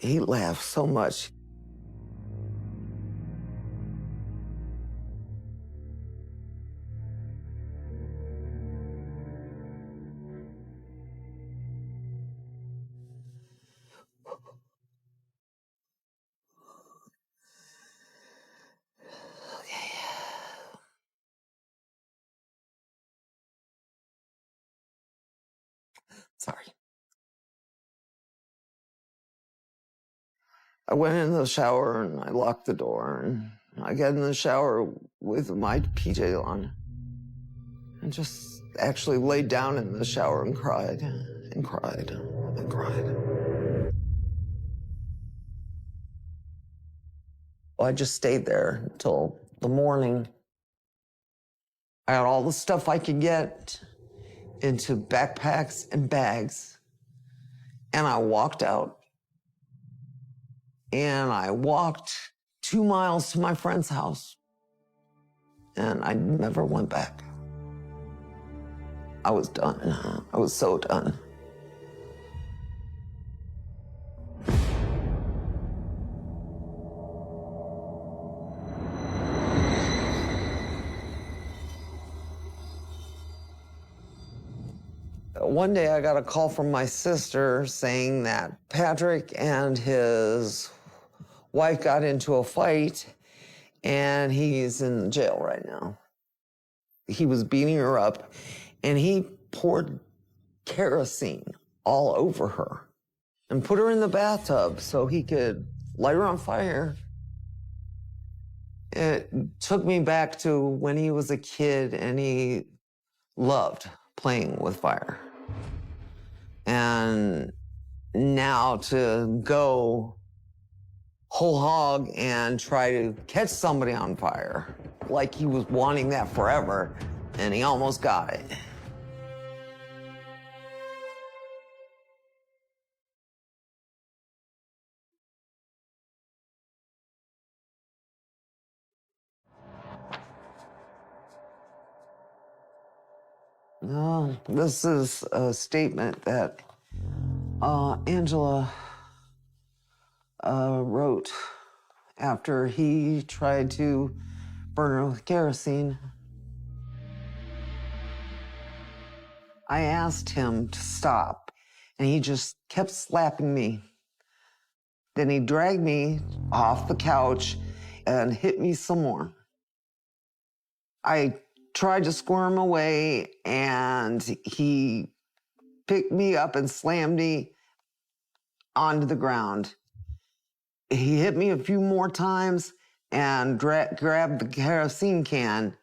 laughed so much. Sorry. I went in the shower and I locked the door, and I got in the shower with my PJ on and just actually laid down in the shower and cried and cried and cried. I just stayed there until the morning. I got all the stuff I could get into backpacks and bags, and I walked out. And I walked 2 miles to my friend's house, and I never went back. I was done. I was so done. One day I got a call from my sister saying that Patrick and his wife got into a fight and he's in jail right now. He was beating her up and he poured kerosene all over her and put her in the bathtub so he could light her on fire. It took me back to when he was a kid and he loved playing with fire. And Now to go whole hog and try to catch somebody on fire, like he was wanting that forever, and he almost got it. This is a statement that Angela wrote after he tried to burn her with kerosene. I asked him to stop, and he just kept slapping me. Then he dragged me off the couch and hit me some more. I tried to squirm away, and he picked me up and slammed me onto the ground. He hit me a few more times and grabbed the kerosene can.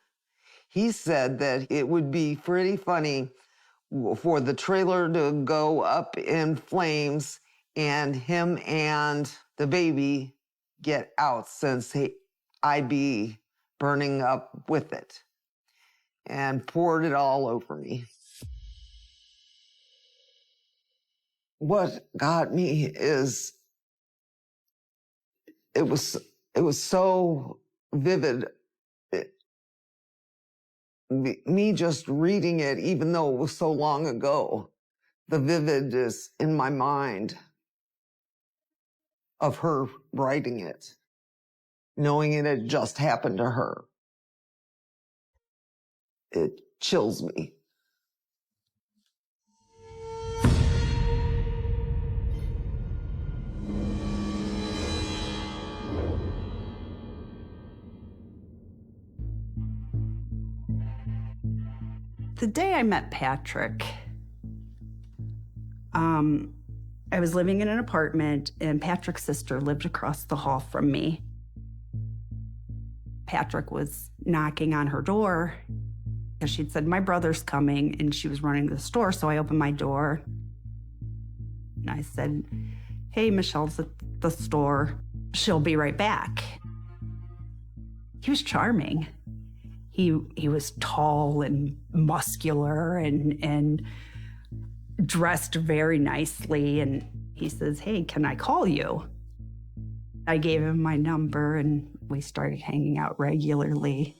He said that it would be pretty funny for the trailer to go up in flames and him and the baby get out, since I'd be burning up with it, and poured it all over me. What got me is it was so vivid. Me just reading it, even though it was so long ago, the vividness in my mind of her writing it, knowing it had just happened to her, it chills me. The day I met Patrick, I was living in an apartment, and Patrick's sister lived across the hall from me. Patrick was knocking on her door because she'd said, "My brother's coming," and she was running to the store, so I opened my door. And I said, "Hey, Michelle's at the store. She'll be right back." He was charming. He was tall and muscular and dressed very nicely. And he says, "Hey, can I call you?" I gave him my number, and we started hanging out regularly.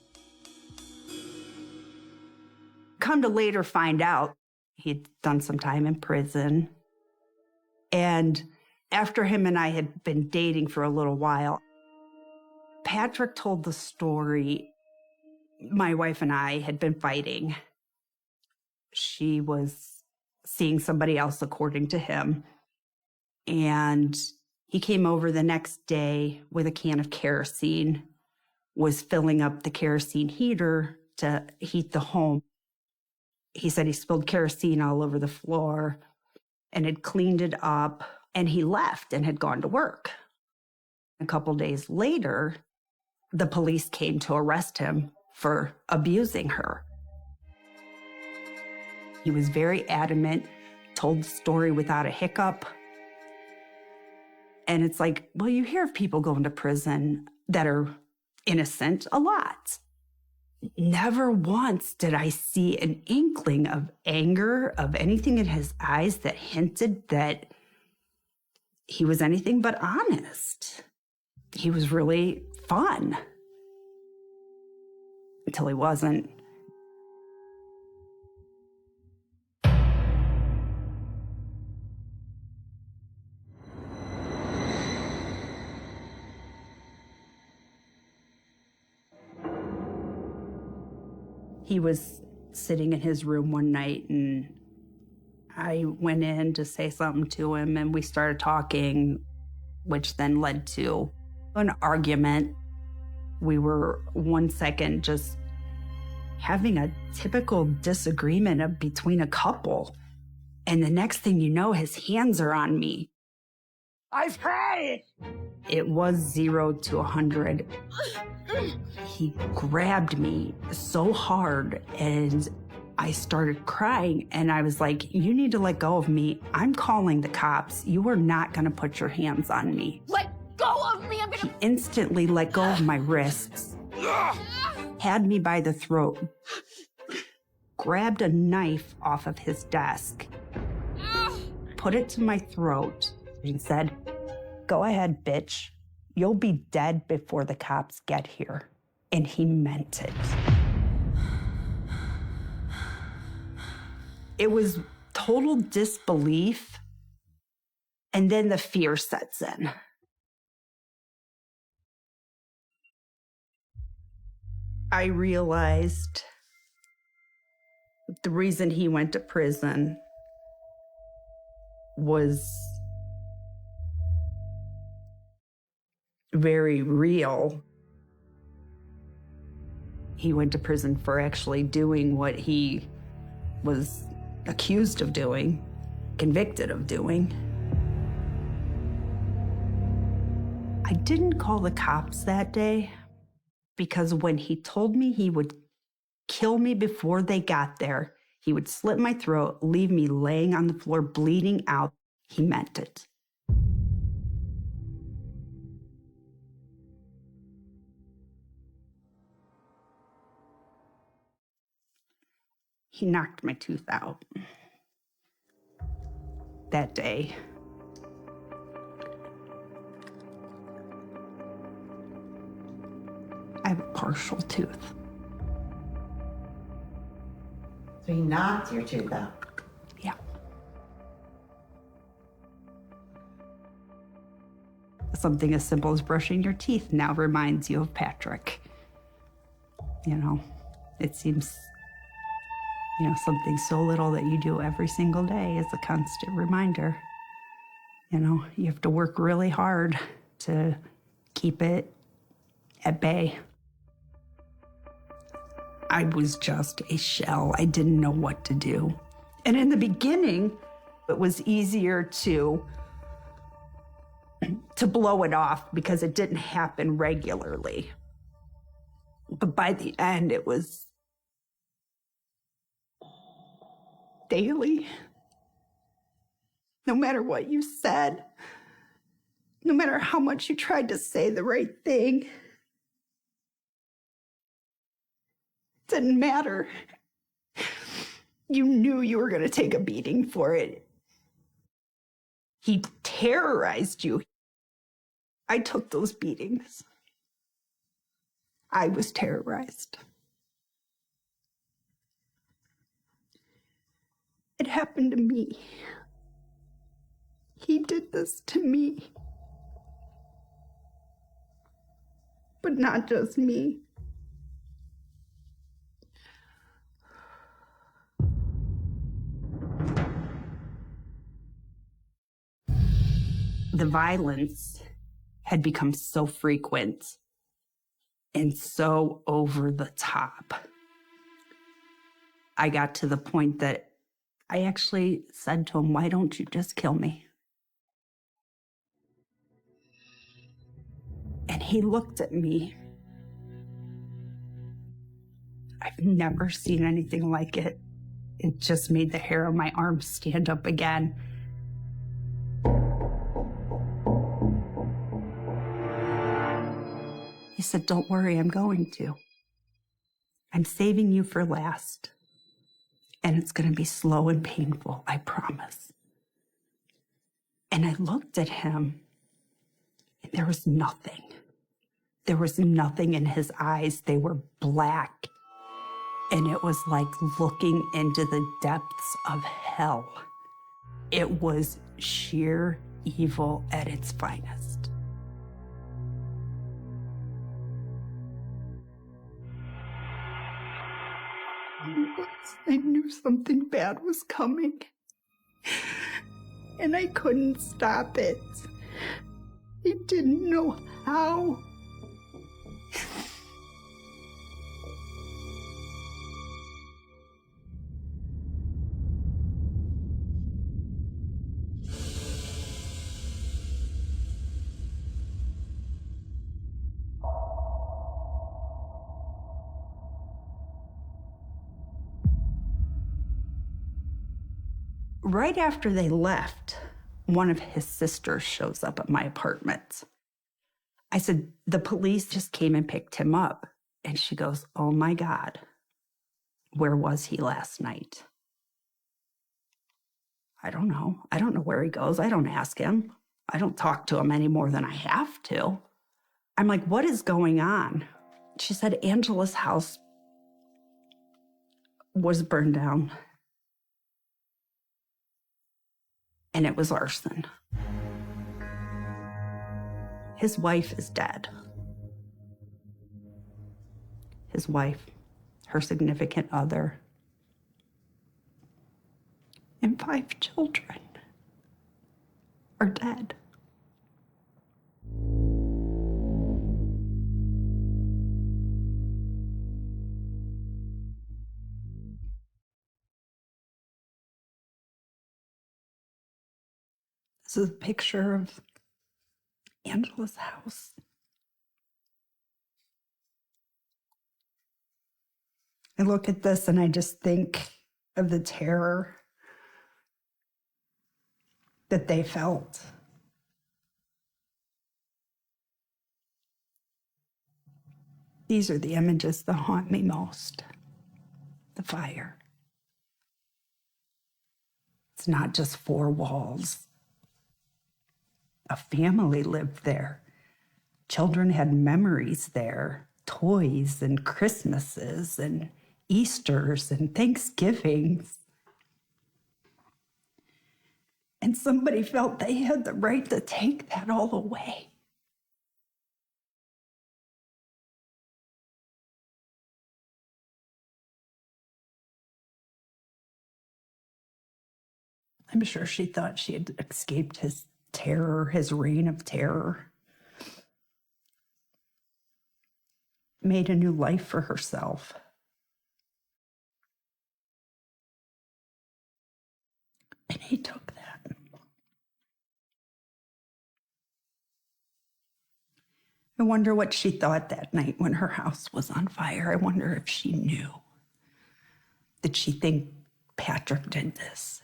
Come to later find out, he'd done some time in prison. And after him and I had been dating for a little while, Patrick told the story. My wife and I had been fighting. She was seeing somebody else, according to him. And he came over the next day with a can of kerosene, was filling up the kerosene heater to heat the home. He said he spilled kerosene all over the floor and had cleaned it up, and he left and had gone to work. A couple days later, the police came to arrest him for abusing her. He was very adamant, told the story without a hiccup. And it's like, well, you hear of people going to prison that are innocent a lot. Never once did I see an inkling of anger, of anything in his eyes that hinted that he was anything but honest. He was really fun. Until he wasn't. He was sitting in his room one night, and I went in to say something to him, and we started talking, which then led to an argument. We were 1 second just having a typical disagreement between a couple. And the next thing you know, his hands are on me. I've had it! It was 0 to 100. He grabbed me so hard, and I started crying and I was like, you need to let go of me. I'm calling the cops. You are not gonna put your hands on me. Let go of me. He instantly let go of my wrists, had me by the throat, grabbed a knife off of his desk, put it to my throat, and said, go ahead, bitch. You'll be dead before the cops get here. And he meant it. It was total disbelief, and then the fear sets in. I realized the reason he went to prison was very real. He went to prison for actually doing what he was accused of doing, convicted of doing. I didn't call the cops that day because when he told me he would kill me before they got there, he would slit my throat, leave me laying on the floor bleeding out, he meant it. He knocked my tooth out that day. I have a partial tooth. So he knocked your tooth out? Yeah. Something as simple as brushing your teeth now reminds you of Patrick. You know, it seems, something so little that you do every single day is a constant reminder. You have to work really hard to keep it at bay. I was just a shell. I didn't know what to do. And in the beginning, it was easier to blow it off because it didn't happen regularly. But by the end, it was daily. No matter what you said, no matter how much you tried to say the right thing, it didn't matter. You knew you were going to take a beating for it. He terrorized you. I took those beatings. I was terrorized. It happened to me. He did this to me. But not just me. The violence had become so frequent and so over the top. I got to the point that I actually said to him, why don't you just kill me? And he looked at me. I've never seen anything like it. It just made the hair on my arms stand up again. He said, don't worry, I'm going to. I'm saving you for last. And it's going to be slow and painful, I promise. And I looked at him, and there was nothing. There was nothing in his eyes. They were black. And it was like looking into the depths of hell. It was sheer evil at its finest. I knew something bad was coming, and I couldn't stop it. I didn't know how. Right after they left, one of his sisters shows up at my apartment. I said, the police just came and picked him up. And she goes, oh my God, where was he last night? I don't know. I don't know where he goes. I don't ask him. I don't talk to him any more than I have to. I'm like, what is going on? She said Angela's house was burned down. And it was arson. His wife is dead. His wife, her significant other, and 5 children are dead. This is a picture of Angela's house. I look at this and I just think of the terror that they felt. These are the images that haunt me most. The fire. It's not just 4 walls. A family lived there. Children had memories there, toys and Christmases and Easters and Thanksgivings. And somebody felt they had the right to take that all away. I'm sure she thought she had escaped his terror, his reign of terror. Made a new life for herself. And he took that. I wonder what she thought that night when her house was on fire. I wonder if she knew. Did she think Patrick did this?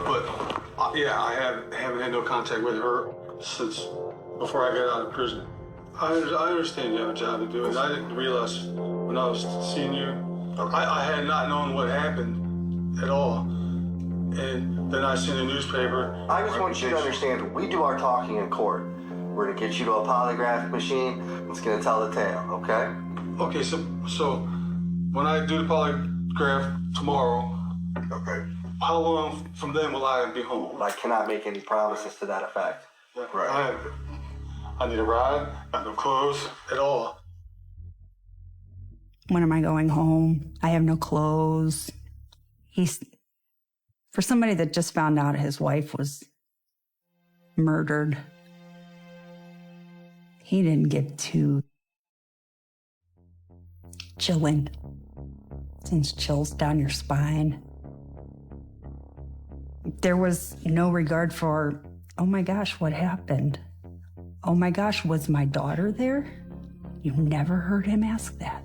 But yeah, I haven't had no contact with her since before I got out of prison. I understand you have a job to do, and I didn't realize when I was seeing you, I had not known what happened at all. And then I seen the newspaper. I just want you to understand, we do our talking in court. We're gonna get you to a polygraph machine. It's gonna tell the tale, okay? Okay, so when I do the polygraph tomorrow, okay, how long from then will I be home? I cannot make any promises to that effect. Right. I need a ride. I have no clothes at all. When am I going home? I have no clothes. For somebody that just found out his wife was murdered, he didn't get too chilling. Sends chills down your spine. There was no regard for, oh my gosh, what happened? Oh my gosh, was my daughter there? You never heard him ask that.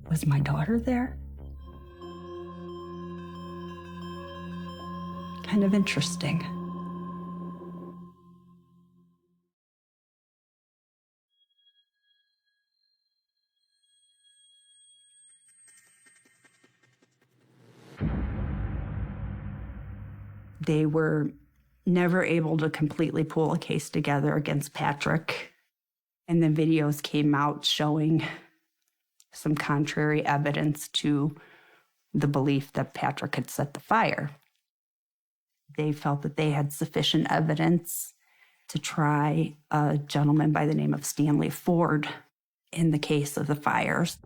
Was my daughter there? Kind of interesting. They were never able to completely pull a case together against Patrick. And then videos came out showing some contrary evidence to the belief that Patrick had set the fire. They felt that they had sufficient evidence to try a gentleman by the name of Stanley Ford in the case of the fires.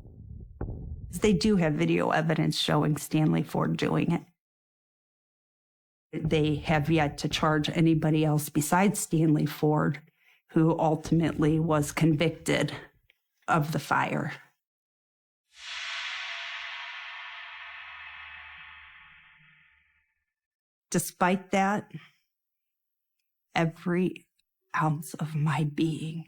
They do have video evidence showing Stanley Ford doing it. They have yet to charge anybody else besides Stanley Ford, who ultimately was convicted of the fire. Despite that, every ounce of my being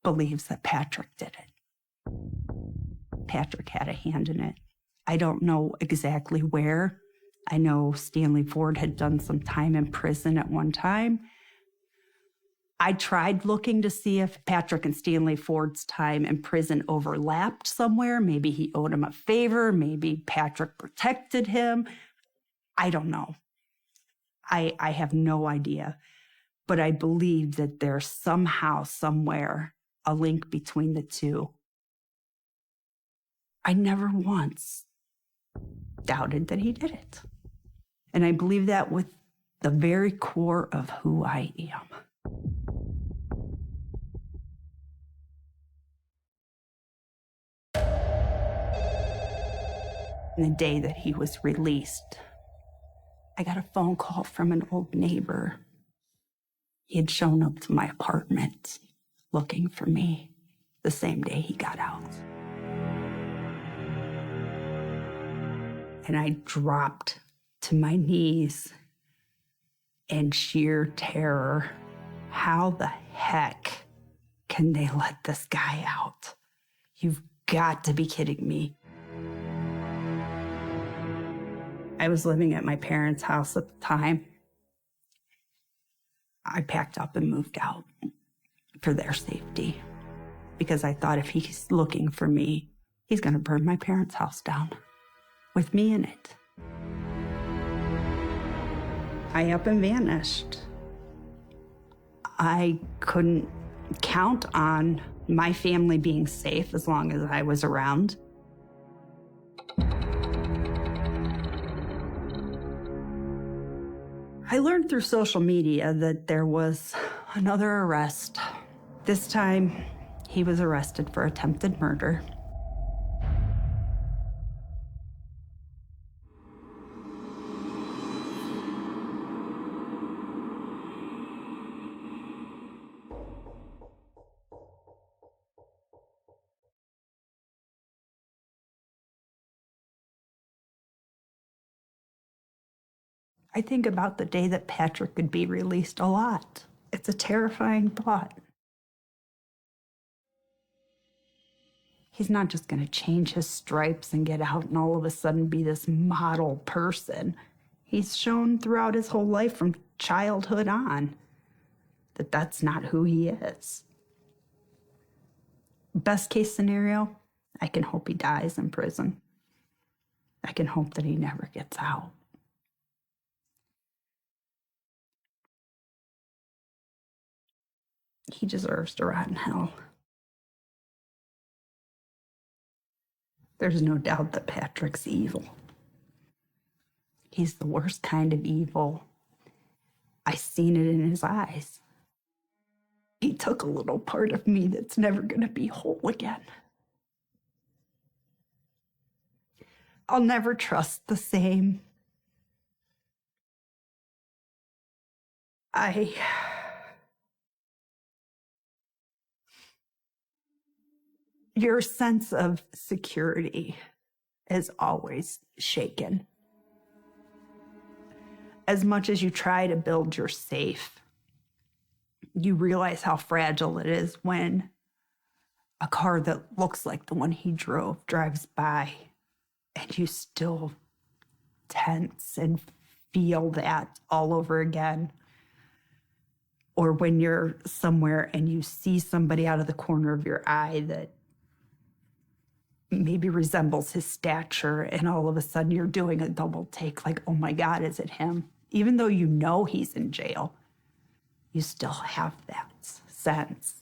believes that Patrick did it. Patrick had a hand in it. I don't know exactly where. I know Stanley Ford had done some time in prison at one time. I tried looking to see if Patrick and Stanley Ford's time in prison overlapped somewhere. Maybe he owed him a favor. Maybe Patrick protected him. I don't know. I have no idea. But I believe that there's somehow, somewhere, a link between the two. I never once doubted that he did it. And I believe that with the very core of who I am. The day that he was released, I got a phone call from an old neighbor. He had shown up to my apartment looking for me the same day he got out. And I dropped to my knees in sheer terror. How the heck can they let this guy out? You've got to be kidding me. I was living at my parents' house at the time. I packed up and moved out for their safety because I thought if he's looking for me, he's going to burn my parents' house down with me in it. I up and vanished. I couldn't count on my family being safe as long as I was around. I learned through social media that there was another arrest. This time, he was arrested for attempted murder. I think about the day that Patrick could be released a lot. It's a terrifying thought. He's not just going to change his stripes and get out and all of a sudden be this model person. He's shown throughout his whole life from childhood on that that's not who he is. Best case scenario, I can hope he dies in prison. I can hope that he never gets out. He deserves to rot in hell. There's no doubt that Patrick's evil. He's the worst kind of evil. I've seen it in his eyes. He took a little part of me that's never going to be whole again. I'll never trust the same. Your sense of security is always shaken. As much as you try to build your safe, you realize how fragile it is when a car that looks like the one he drove drives by and you still tense and feel that all over again. Or when you're somewhere and you see somebody out of the corner of your eye that maybe resembles his stature, and all of a sudden you're doing a double take like, oh my God, is it him? Even though you know he's in jail, you still have that sense.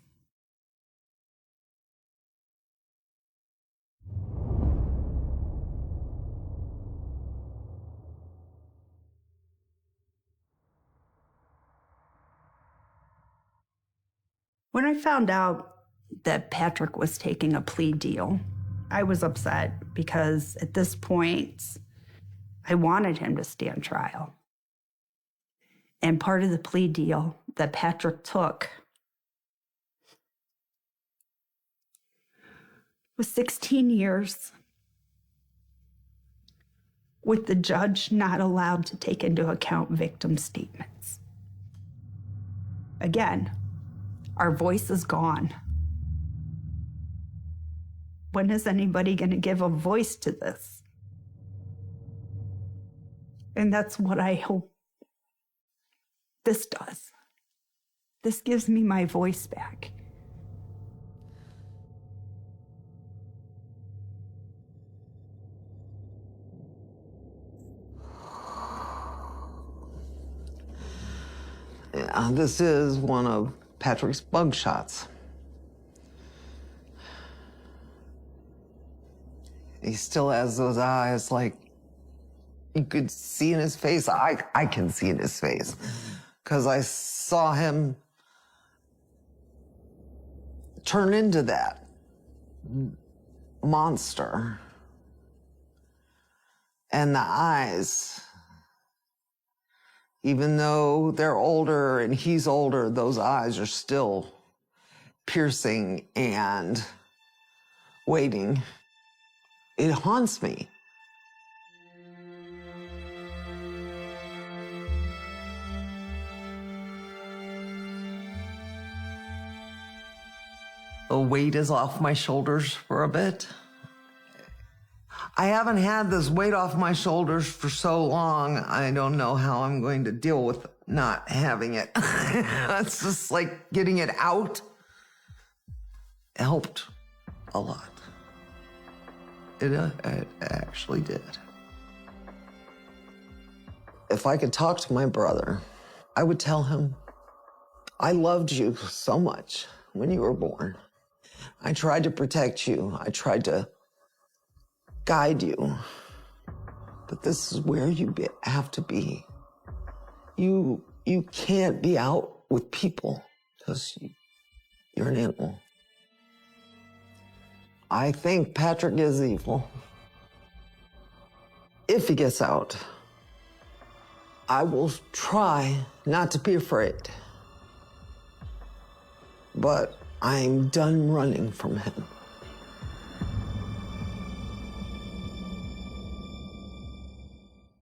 When I found out that Patrick was taking a plea deal, I was upset because at this point, I wanted him to stand trial. And part of the plea deal that Patrick took was 16 years with the judge not allowed to take into account victim statements. Again, our voice is gone. When is anybody going to give a voice to this? And that's what I hope this does. This gives me my voice back. Yeah, this is one of Patrick's bug shots. He still has those eyes, like you could see in his face. I can see in his face because I saw him turn into that monster. And the eyes, even though they're older and he's older, those eyes are still piercing and waiting. It haunts me. The weight is off my shoulders for a bit. I haven't had this weight off my shoulders for so long, I don't know how I'm going to deal with not having it. It's just like getting it out helped a lot. It actually did. If I could talk to my brother, I would tell him, I loved you so much when you were born. I tried to protect you. I tried to guide you. But this is where you have to be. You can't be out with people because you're an animal. I think Patrick is evil. If he gets out, I will try not to be afraid. But I'm done running from him.